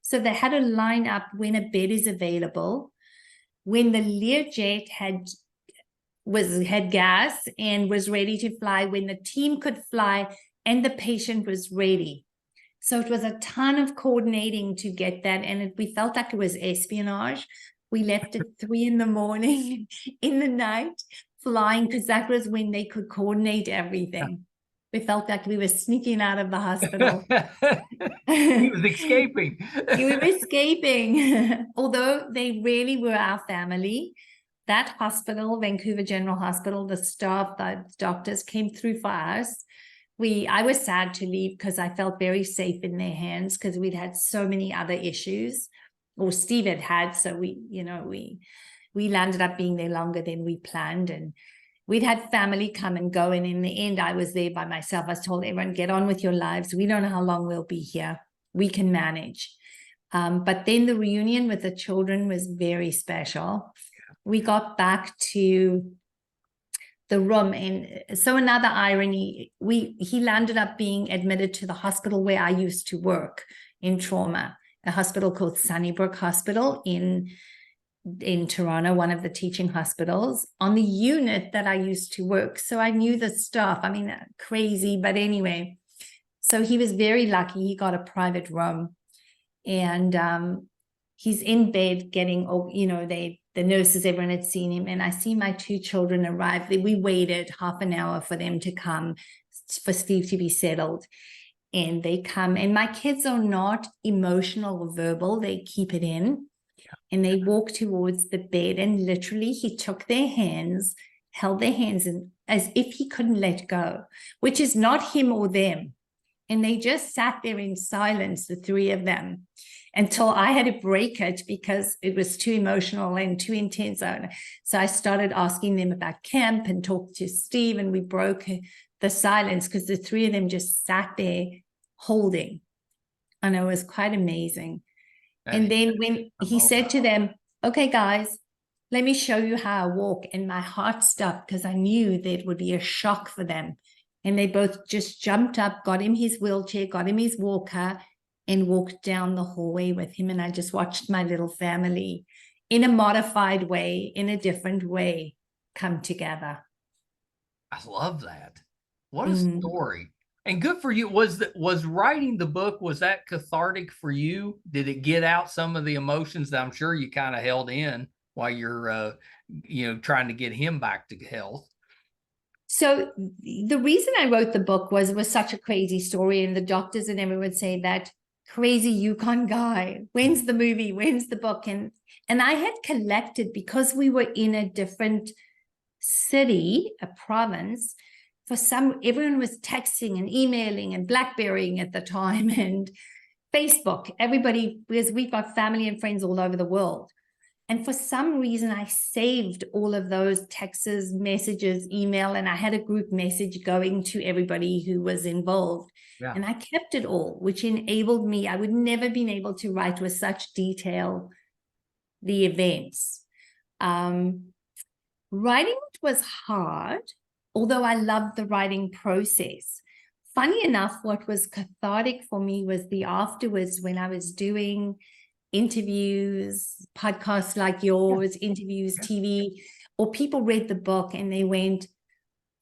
So they had to line up when a bed is available, when the Learjet had gas and was ready to fly, when the team could fly and the patient was ready. So it was a ton of coordinating to get that. And we felt like it was espionage. We left at 3 a.m. in the night flying, because that was when they could coordinate everything. We felt like we were sneaking out of the hospital. He was escaping. We were escaping. Although they really were our family. That hospital, Vancouver General Hospital, the staff, the doctors came through for us. I was sad to leave, because I felt very safe in their hands, because we'd had so many other issues, or Steve had. So we landed up being there longer than we planned, and we'd had family come and go. And in the end, I was there by myself. I was told everyone, get on with your lives. We don't know how long we'll be here. We can manage. But then the reunion with the children was very special. We got back to the room, and so another irony, he landed up being admitted to the hospital where I used to work in trauma, a hospital called Sunnybrook Hospital in Toronto, one of the teaching hospitals, on the unit that I used to work. So I knew the staff. I mean, crazy, but anyway. So he was very lucky. He got a private room, and he's in bed getting, the nurses, everyone had seen him. And I see my two children arrive. We waited half an hour for them to come, for Steve to be settled. And they come, and my kids are not emotional or verbal. They keep it in. And they walk towards the bed, and literally he took their hands, held their hands as if he couldn't let go, which is not him or them. And they just sat there in silence, the three of them, until I had to break it, because it was too emotional and too intense. So I started asking them about camp and talked to Steve, and we broke the silence, because the three of them just sat there holding. And it was quite amazing. And then when he said to them, okay, guys, let me show you how I walk. And my heart stopped, because I knew that it would be a shock for them. And they both just jumped up, got him his wheelchair, got him his walker, and walked down the hallway with him. And I just watched my little family, in a modified way, in a different way, come together. I love that. What a story. And good for you. Was writing the book, was that cathartic for you? Did it get out some of the emotions that I'm sure you kind of held in while you're, trying to get him back to health? So the reason I wrote the book was such a crazy story, and the doctors and everyone would say, that crazy Yukon guy, when's the movie, when's the book? And I had collected, because we were in a different city, a province, everyone was texting and emailing and BlackBerrying at the time, and Facebook, everybody, because we've got family and friends all over the world. And for some reason, I saved all of those texts, messages, email, and I had a group message going to everybody who was involved. Yeah. And I kept it all, which enabled me. I would never been able to write with such detail the events. Writing it was hard, although I loved the writing process. Funny enough, what was cathartic for me was the afterwards when I was doing interviews, podcasts like yours, interviews, TV, or people read the book and they went,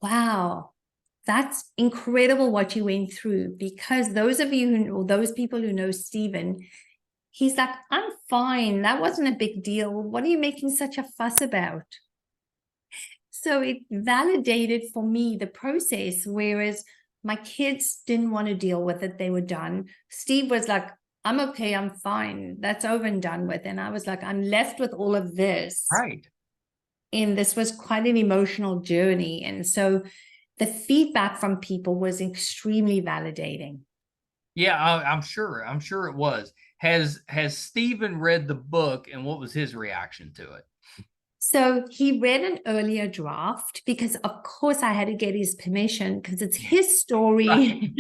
wow, that's incredible what you went through. Because those of you or those people who know Stephen, he's like, I'm fine. That wasn't a big deal. What are you making such a fuss about? So it validated for me the process, whereas my kids didn't want to deal with it. They were done. Steve was like, I'm okay, I'm fine. That's over and done with. And I was like, I'm left with all of this. Right. And this was quite an emotional journey. And so the feedback from people was extremely validating. Yeah, I'm sure. I'm sure it was. Has Stephen read the book, and what was his reaction to it? So he read an earlier draft because, of course, I had to get his permission because it's his story,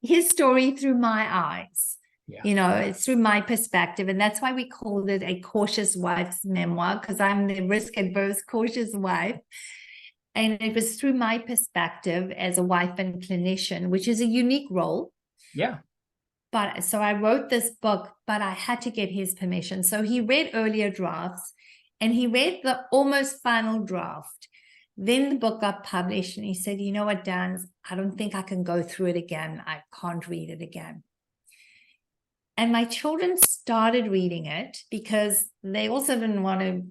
his story through my eyes. Yeah. You know, it's through my perspective. And that's why we called it A Cautious Wife's Memoir, because I'm the risk-averse, cautious wife. And it was through my perspective as a wife and clinician, which is a unique role. Yeah. But so I wrote this book, but I had to get his permission. So he read earlier drafts and he read the almost final draft. Then the book got published and he said, you know what, Dan, I don't think I can go through it again. I can't read it again. And my children started reading it because they also didn't want to,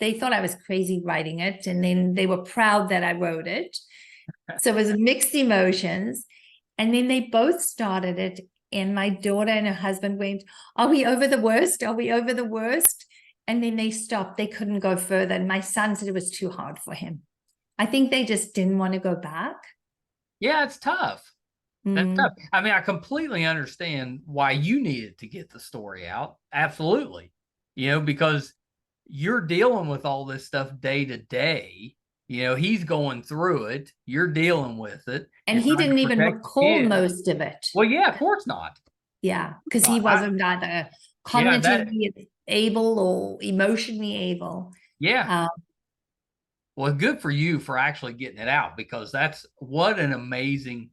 they thought I was crazy writing it. And then they were proud that I wrote it. So it was mixed emotions. And then they both started it. And my daughter and her husband went, are we over the worst? Are we over the worst? And then they stopped. They couldn't go further. And my son said it was too hard for him. I think they just didn't want to go back. Yeah, it's tough. That's tough. I mean, I completely understand why you needed to get the story out. Absolutely. You know, because you're dealing with all this stuff day to day. You know, he's going through it. You're dealing with it. And he didn't even recall most of it. Well, yeah, of course not. Yeah, because he wasn't either cognitively able or emotionally able. Yeah. Well, good for you for actually getting it out, because that's what an amazing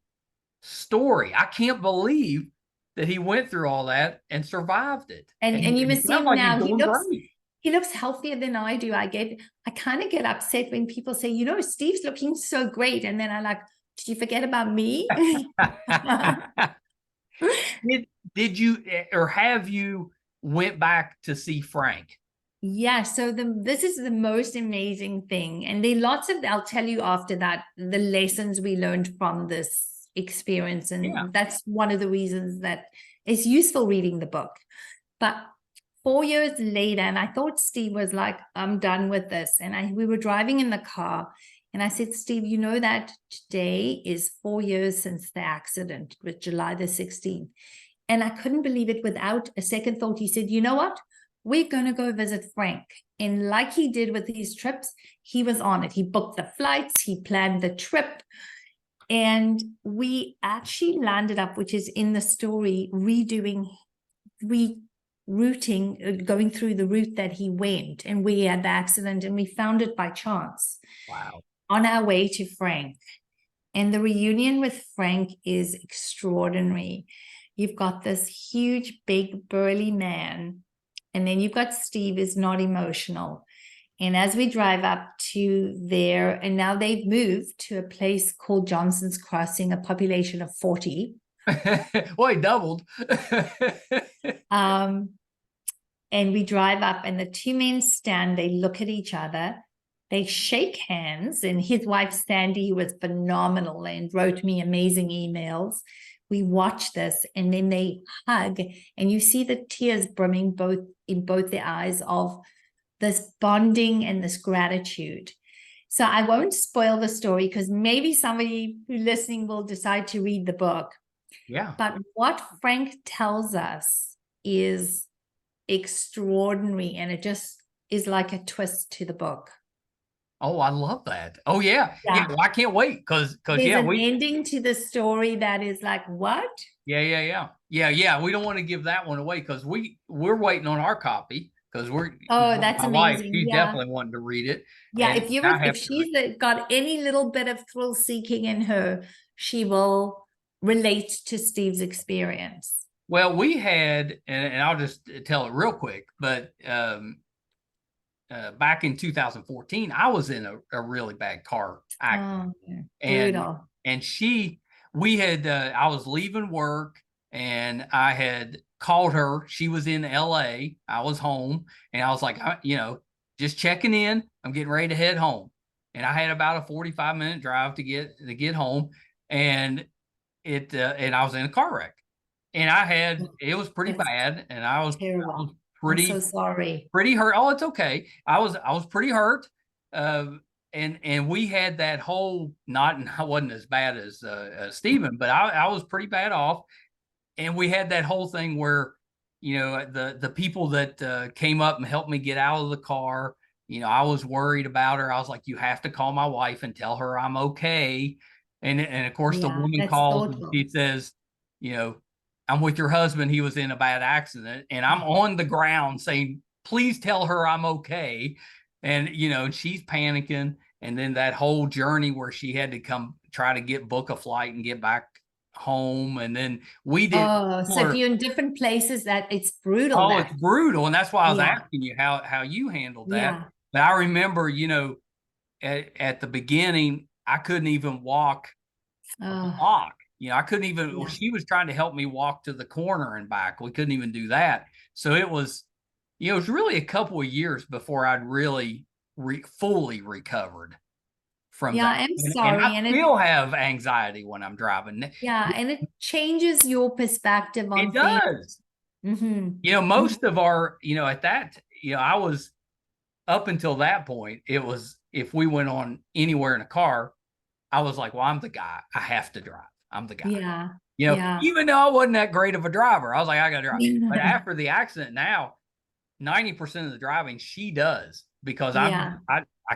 story. I can't believe that he went through all that and survived it. And you must see him now. He looks healthier than I do. I kind of get upset when people say, you know, Steve's looking so great. And then I like, did you forget about me? Did you, or have you went back to see Frank? Yeah, so this is the most amazing thing. And there are lots of, I'll tell you after that, the lessons we learned from this experience. And that's one of the reasons that it's useful reading the book. But 4 years later, and I thought Steve was like, I'm done with this. And we were driving in the car and I said, Steve, you know that today is 4 years since the accident, it was July the 16th. And I couldn't believe it. Without a second thought, he said, you know what? We're going to go visit Frank. And like he did with these trips, he was on it. He booked the flights, he planned the trip. And we actually landed up, which is in the story, rerouting, going through the route that he went and where he had the accident. And we found it by chance. Wow. On our way to Frank. And the reunion with Frank is extraordinary. You've got this huge, big, burly man. And then you've got Steve is not emotional. And as we drive up to there, and now they've moved to a place called Johnson's Crossing, a population of 40. Well, he doubled. And we drive up and the two men stand, they look at each other, they shake hands, and his wife, Sandy, was phenomenal and wrote me amazing emails. We watch this and then they hug and you see the tears brimming in both their eyes of this bonding and this gratitude. So I won't spoil the story because maybe somebody who's listening will decide to read the book. Yeah. But what Frank tells us is extraordinary, and it just is like a twist to the book. Oh, I love that. Oh yeah. Yeah. Well, I can't wait because There's yeah, an ending to the story that is like, what? yeah. We don't want to give that one away because we're waiting on our copy because Oh, that's my wife, amazing. she's Yeah. definitely wanting to read it. Yeah, And I if have to read. she's got any little bit of thrill seeking in her, she will relate to Steve's experience. Well, we had, and I'll just tell it real quick, but back in 2014, I was in a really bad car accident. and Brutal. and we had I was leaving work and I had called her. She was in LA. I was home and I was like, just checking in. I'm getting ready to head home. And I had about a 45-minute drive to get home. And and I was in a car wreck. And it was pretty That's bad. And I was terrible. I'm so pretty sorry. hurt. Oh, it's okay. I was pretty hurt. And we had that whole I wasn't as bad as Stephen, but I was pretty bad off. And we had that whole thing where, the people that came up and helped me get out of the car, I was worried about her. I was like, you have to call my wife and tell her I'm okay. And of course the Yeah, woman that's calls and thoughtful. she says, I'm with your husband. He was in a bad accident. And I'm on the ground saying, please tell her I'm okay. And, and she's panicking. And then that whole journey where she had to come try to book a flight and get back home. And then we did. Oh, so if you're in different places, that it's brutal. Oh, it's brutal. And that's why I was Yeah. asking you how you handled that. Yeah. But I remember, at the beginning, I couldn't even walk a block. I couldn't even, she was trying to help me walk to the corner and back. We couldn't even do that. So it was really a couple of years before I'd really fully recovered from that. I'm And sorry. I still have anxiety when I'm driving. Yeah, and it changes your perspective on It things. does. Mm-hmm. Most of our, at that, I was up until that point, it was if we went on anywhere in a car, I was like, well, I'm the guy. I have to drive. I'm the guy. Yeah. Even though I wasn't that great of a driver, I was like, I got to drive. But after the accident now, 90% of the driving she does because I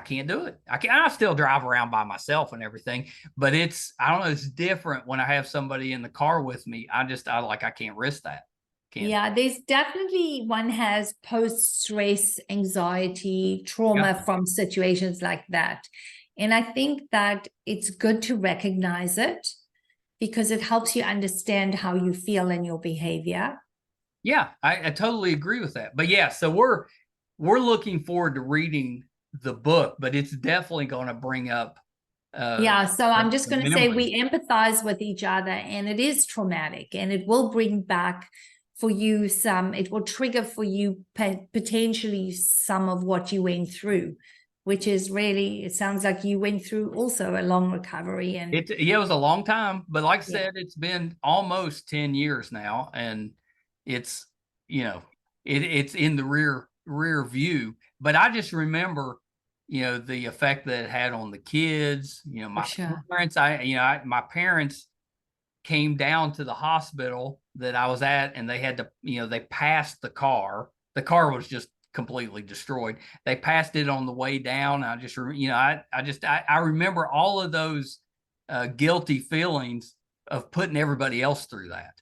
can't do it. I still drive around by myself and everything, but I don't know, it's different when I have somebody in the car with me. I can't risk that. There's definitely one has post-stress anxiety, trauma from situations like that. And I think that it's good to recognize it because it helps you understand how you feel in your behavior. Yeah, I totally agree with that. But yeah, so we're looking forward to reading the book, but it's definitely going to bring up so I'm just going to say we empathize with each other, and it is traumatic, and it will bring back for you it will trigger for you potentially some of what you went through, which is really, it sounds like you went through also a long recovery. And it was a long time, but like I said, it's been almost 10 years now, and it's, it's in the rear view. But I just remember, the effect that it had on the kids, my parents, my parents came down to the hospital that I was at, and they had to, they passed the car. The car was just completely destroyed. They passed it on the way down. I just, I remember all of those guilty feelings of putting everybody else through that.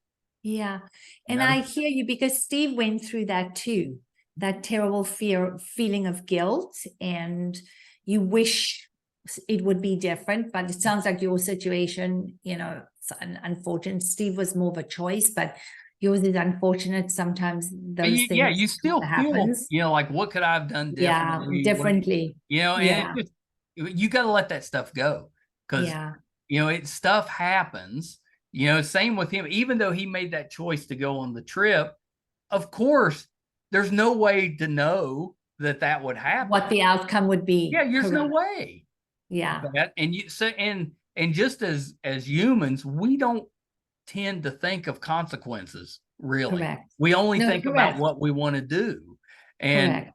Yeah. And I hear you because Steve went through that too, that terrible feeling of guilt, and you wish it would be different, but it sounds like your situation, it's unfortunate. Steve was more of a choice, but yours is unfortunate. Sometimes those things you still happens. feel, like what could I have done differently? Differently. And it just, you got to let that stuff go because stuff happens. Same with him. Even though he made that choice to go on the trip, of course, there's no way to know that would happen. What the outcome would be. Yeah, there's no way. Yeah. And just as humans, we don't tend to think of consequences, really. Correct. We only think about what we want to do. And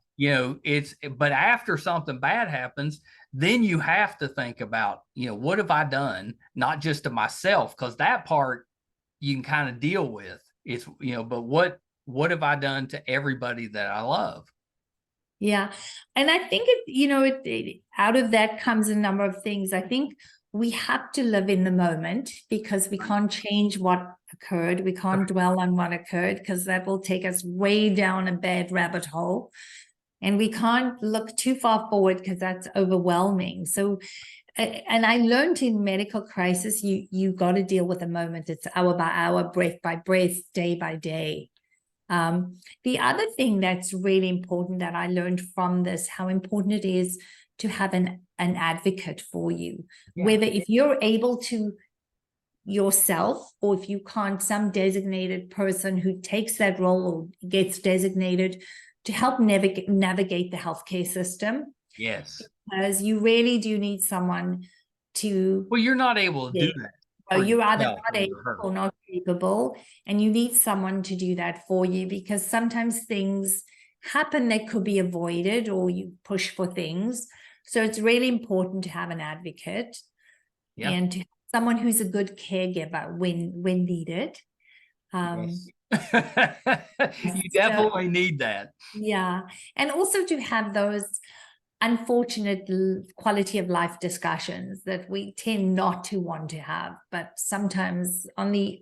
but after something bad happens, then you have to think about, what have I done? Not just to myself, because that part you can kind of deal with. It's, but what have I done to everybody that I love? Yeah. And I think out of that comes a number of things. I think we have to live in the moment because we can't change what occurred. We can't dwell on what occurred because that will take us way down a bad rabbit hole. And we can't look too far forward because that's overwhelming. So, and I learned in medical crisis, you got to deal with the moment. It's hour by hour, breath by breath, day by day. The other thing that's really important that I learned from this, how important it is to have an advocate for you, whether if you're able to yourself or if you can't, some designated person who takes that role or gets designated to help navigate the healthcare system. Yes. Because you really do need someone to. Well, you're not able to do that. So you're either not able or not capable, and you need someone to do that for you because sometimes things happen that could be avoided or you push for things. So it's really important to have an advocate and to have someone who's a good caregiver when needed. Yes. You definitely need that. Yeah. And also to have those unfortunate quality of life discussions that we tend not to want to have, but sometimes on the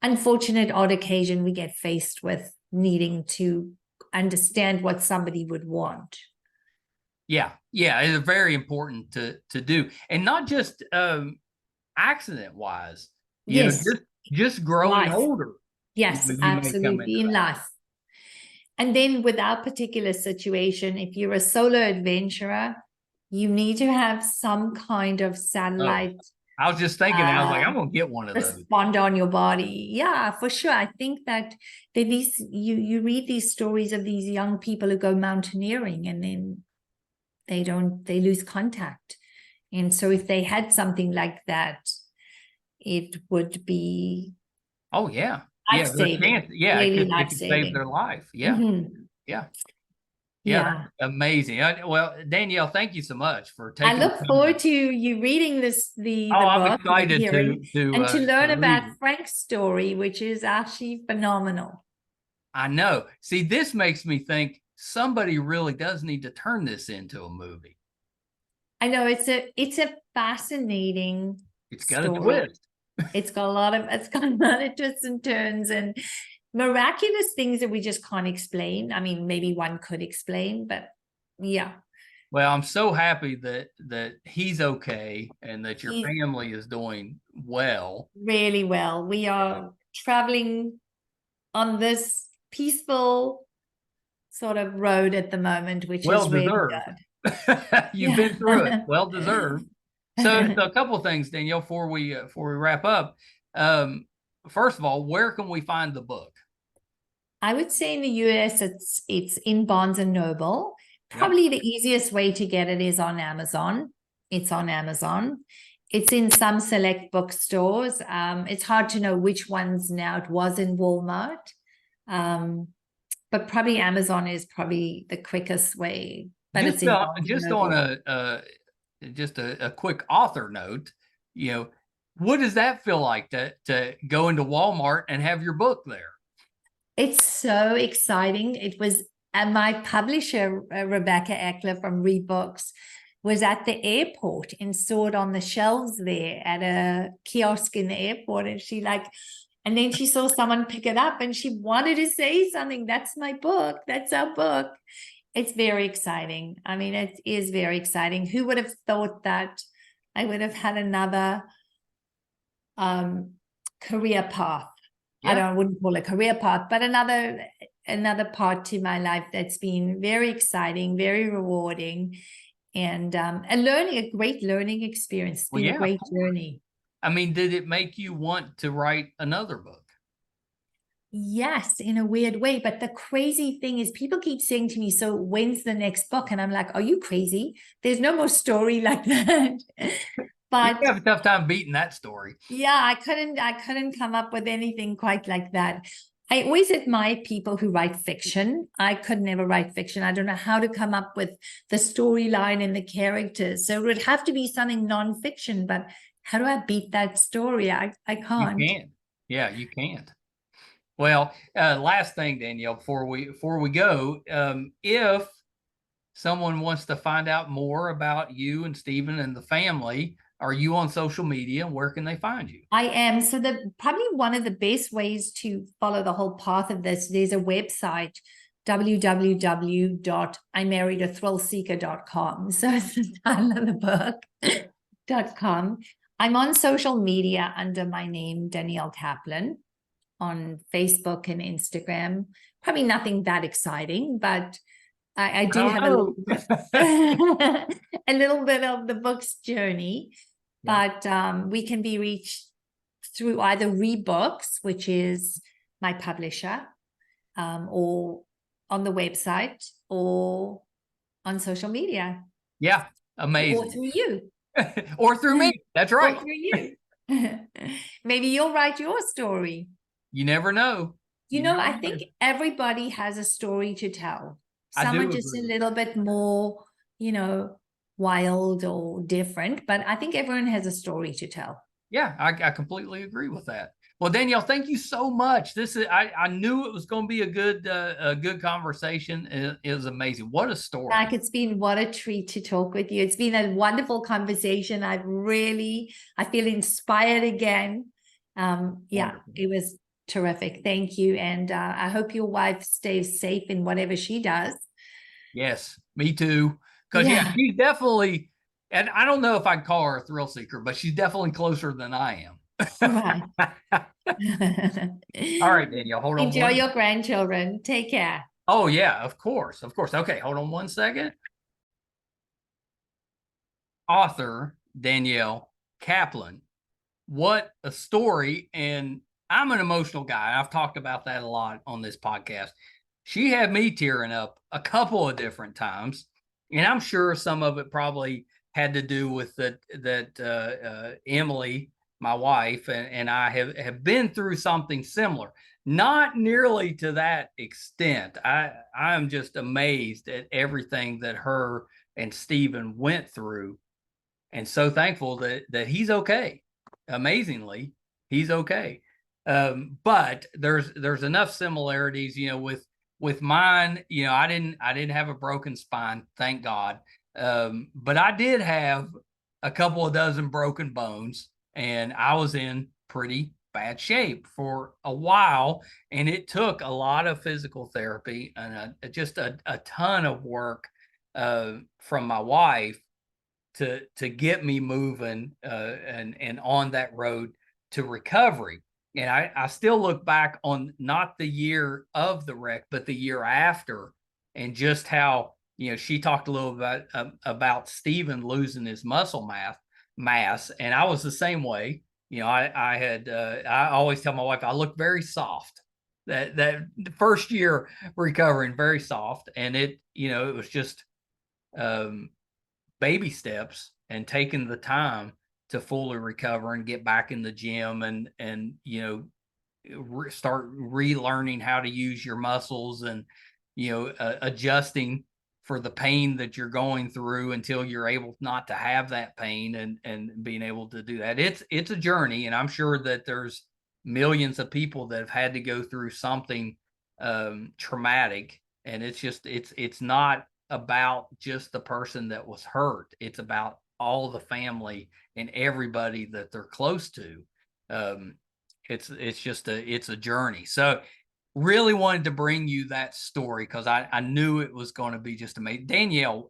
unfortunate odd occasion we get faced with needing to understand what somebody would want. Yeah, it's very important to do, and not just accident wise. Yes, just growing older. Yes, absolutely, in life. And then with our particular situation, if you're a solo adventurer, you need to have some kind of satellite. I was just thinking, I was like, I'm gonna get one of those. Respond on your body. Yeah, for sure. I think that you read these stories of these young people who go mountaineering and then they lose contact. And so if they had something like that, it would be life-saving. It could save their life. Yeah, amazing. Well, Danielle, thank you so much for taking. I look forward to you reading the book. I'm excited to learn about Frank's story, which is actually phenomenal. I know. See, this makes me think somebody really does need to turn this into a movie. I know it's a fascinating. It's got a twist. It's got a lot of twists and turns and miraculous things that we just can't explain. I mean, maybe one could explain, but yeah. Well, I'm so happy that he's okay and that your family is doing well. Really well. We are traveling on this peaceful sort of road at the moment, which is really good. You've been through it. Well deserved. So a couple of things, Danielle, before we wrap up. First of all, where can we find the book? I would say in the US, it's in Barnes and Noble. Probably the easiest way to get it is on Amazon. It's on Amazon. It's in some select bookstores. It's hard to know which ones now. It was in Walmart. But probably Amazon is probably the quickest way. But just on a quick author note, what does that feel like to go into Walmart and have your book there? It's so exciting. It was my publisher, Rebecca Eckler from Read Books, was at the airport and saw it on the shelves there at a kiosk in the airport. And then she saw someone pick it up and she wanted to say something. That's my book. That's our book. It's very exciting. I mean, it is very exciting. Who would have thought that I would have had another career path? I wouldn't call it a career path, but another part to my life that's been very exciting, very rewarding, and a great learning experience. It's been a great journey. I mean, did it make you want to write another book? Yes, in a weird way. But the crazy thing is people keep saying to me, so when's the next book? And I'm like, are you crazy? There's no more story like that. But you have a tough time beating that story. Yeah, I couldn't come up with anything quite like that. I always admire people who write fiction. I could never write fiction. I don't know how to come up with the storyline and the characters. So it would have to be something nonfiction, but how do I beat that story? I can't. You can't. Yeah, you can't. Well, last thing, Danielle, before we go, if someone wants to find out more about you and Stephen and the family, are you on social media? Where can they find you? I am. So probably one of the best ways to follow the whole path of this, there's a website, www.imarriedaThrillSeeker.com. So it's the title of the book, .com. I'm on social media under my name, Danielle Kaplan, on Facebook and Instagram. Probably nothing that exciting, but I do have know. a little bit of the book's journey. Yeah. But we can be reached through either Rebooks, which is my publisher, or on the website, or on social media. Yeah, Or amazing. through you. Or through me. That's right. Or through you. Maybe you'll write your story. You never know. You know, I think everybody has a story to tell. Some are just a little bit more, wild or different, but I think everyone has a story to tell. Yeah, I completely agree with that. Well, Danielle, thank you so much. I knew it was going to be a good conversation. It was amazing. What a story. Like, it's been what a treat to talk with you. It's been a wonderful conversation. I feel inspired again. Wonderful. It was terrific. Thank you. And I hope your wife stays safe in whatever she does. Yes, me too. Because she's definitely, and I don't know if I'd call her a thrill seeker, but she's definitely closer than I am. Right. All right, Danielle, hold on. Enjoy your grandchildren. Take care. Oh, yeah, of course. Of course. Okay, hold on one second. Author Danielle Kaplan. What a story. And I'm an emotional guy. I've talked about that a lot on this podcast. She had me tearing up a couple of different times. And I'm sure some of it probably had to do with that Emily, my wife, and I have been through something similar. Not nearly to that extent. I'm just amazed at everything that her and Stephen went through, and so thankful that he's okay. Amazingly, he's okay. But there's enough similarities, with mine. I didn't have a broken spine, thank God. But I did have a couple of dozen broken bones, and I was in pretty bad shape for a while, and it took a lot of physical therapy and just a ton of work from my wife to get me moving and on that road to recovery. And I still look back on not the year of the wreck, but the year after, and just how, she talked a little bit about Stephen losing his muscle mass, and I was the same way. I always tell my wife I look very soft. That first year recovering, very soft, and it was just baby steps and taking the time to fully recover and get back in the gym and start relearning how to use your muscles and adjusting for the pain that you're going through until you're able not to have that pain and being able to do that. It's a journey, and I'm sure that there's millions of people that have had to go through something traumatic, and it's not about just the person that was hurt. It's about all the family and everybody that they're close to. It's a journey. So really wanted to bring you that story because I knew it was going to be just amazing. Danielle,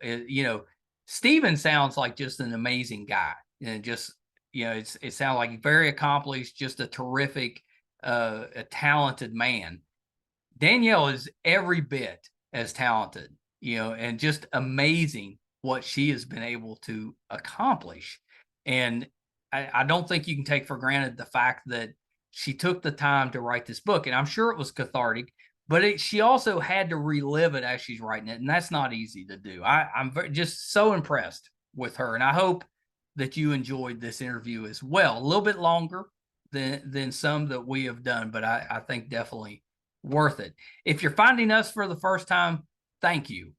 Stephen sounds like just an amazing guy, and just it sounds like very accomplished, just a terrific, a talented man. Danielle is every bit as talented, and just amazing what she has been able to accomplish. And I don't think you can take for granted the fact that she took the time to write this book. And I'm sure it was cathartic, but she also had to relive it as she's writing it. And that's not easy to do. I'm just so impressed with her. And I hope that you enjoyed this interview as well. A little bit longer than some that we have done, but I think definitely worth it. If you're finding us for the first time, thank you.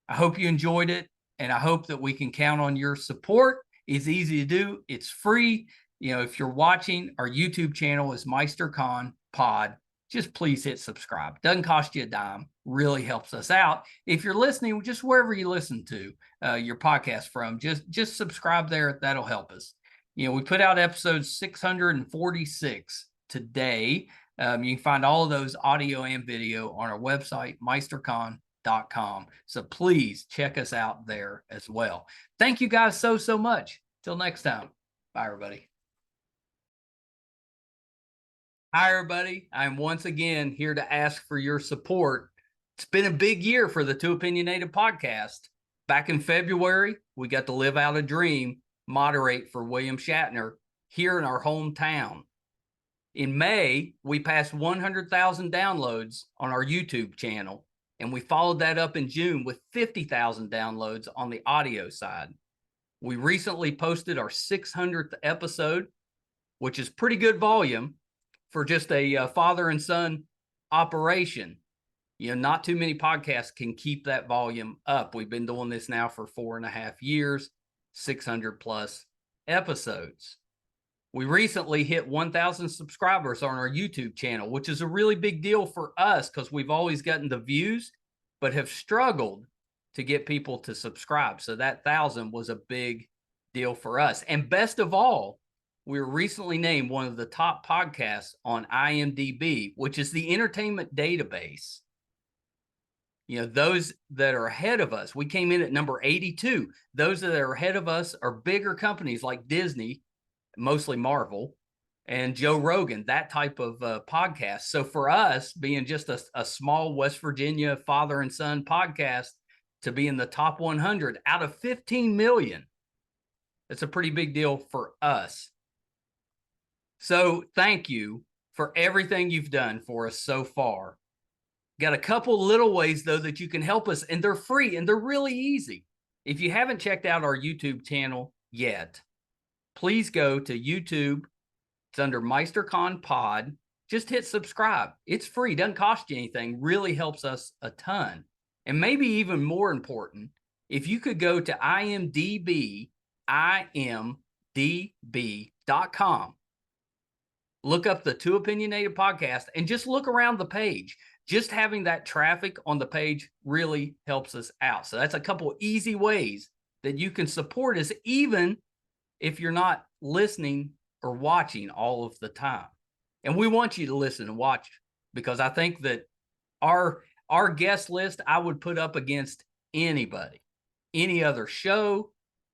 I hope you enjoyed it, and I hope that we can count on your support. It's easy to do. It's free. If you're watching, our YouTube channel is MeisterCon Pod. just please hit subscribe. Doesn't cost you a dime. Really helps us out. If you're listening, just wherever you listen to your podcast from, just subscribe there. That'll help us. You know, we put out episode 646 today. You can find all of those audio and video on our website, meistercon.com. So please check us out there as well. Thank you guys so much. Till next time. Bye, everybody. Hi, everybody. I'm once again here to ask for your support. It's been a big year for the Too Opinionated podcast. Back in February, we got to live out a dream, moderate for William Shatner here in our hometown. In May, we passed 100,000 downloads on our YouTube channel, and we followed that up in June with 50,000 downloads on the audio side. We recently posted our 600th episode, which is pretty good volume for just a father and son operation. You know, not too many podcasts can keep that volume up. We've been doing this now for 4.5 years, 600 plus episodes. We recently hit 1,000 subscribers on our YouTube channel, which is a really big deal for us because we've always gotten the views, but have struggled to get people to subscribe. So that 1,000 was a big deal for us. And best of all, we were recently named one of the top podcasts on IMDb, which is the entertainment database. You know, those that are ahead of us, we came in at number 82. Those that are ahead of us are bigger companies like Disney, mostly Marvel, and Joe Rogan, that type of podcast. So for us, being just a small West Virginia father and son podcast, to be in the top 100 out of 15 million, it's a pretty big deal for us. So thank you for everything you've done for us so far. Got a couple little ways, though, that you can help us, and they're free, and they're really easy. If you haven't checked out our YouTube channel yet, please go to YouTube. It's under MeisterCon Pod. Just hit subscribe. It's free. Doesn't cost you anything. Really helps us a ton. And maybe even more important, if you could go to imdb.com, look up the Too Opinionated podcast, and just look around the page. Just having that traffic on the page really helps us out. So that's a couple easy ways that you can support us, even if you're not listening or watching all of the time. And we want you to listen and watch, because I think that our guest list, I would put up against anybody, any other show,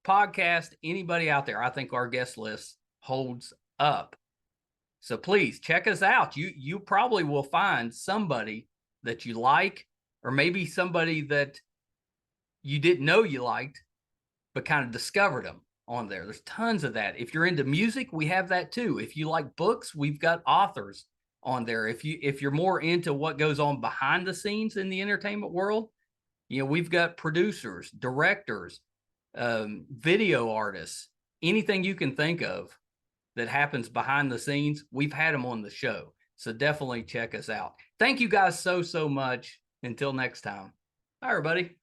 podcast, anybody out there. I think our guest list holds up. So please check us out. You probably will find somebody that you like, or maybe somebody that you didn't know you liked, but kind of discovered them on there. There's tons of that. If you're into music, we have that too. If you like books, we've got authors on there. If you're more into what goes on behind the scenes in the entertainment world, you know, we've got producers, directors, video artists, anything you can think of that happens behind the scenes, we've had them on the show. So definitely check us out. Thank you guys so much. Until next time. Bye, everybody.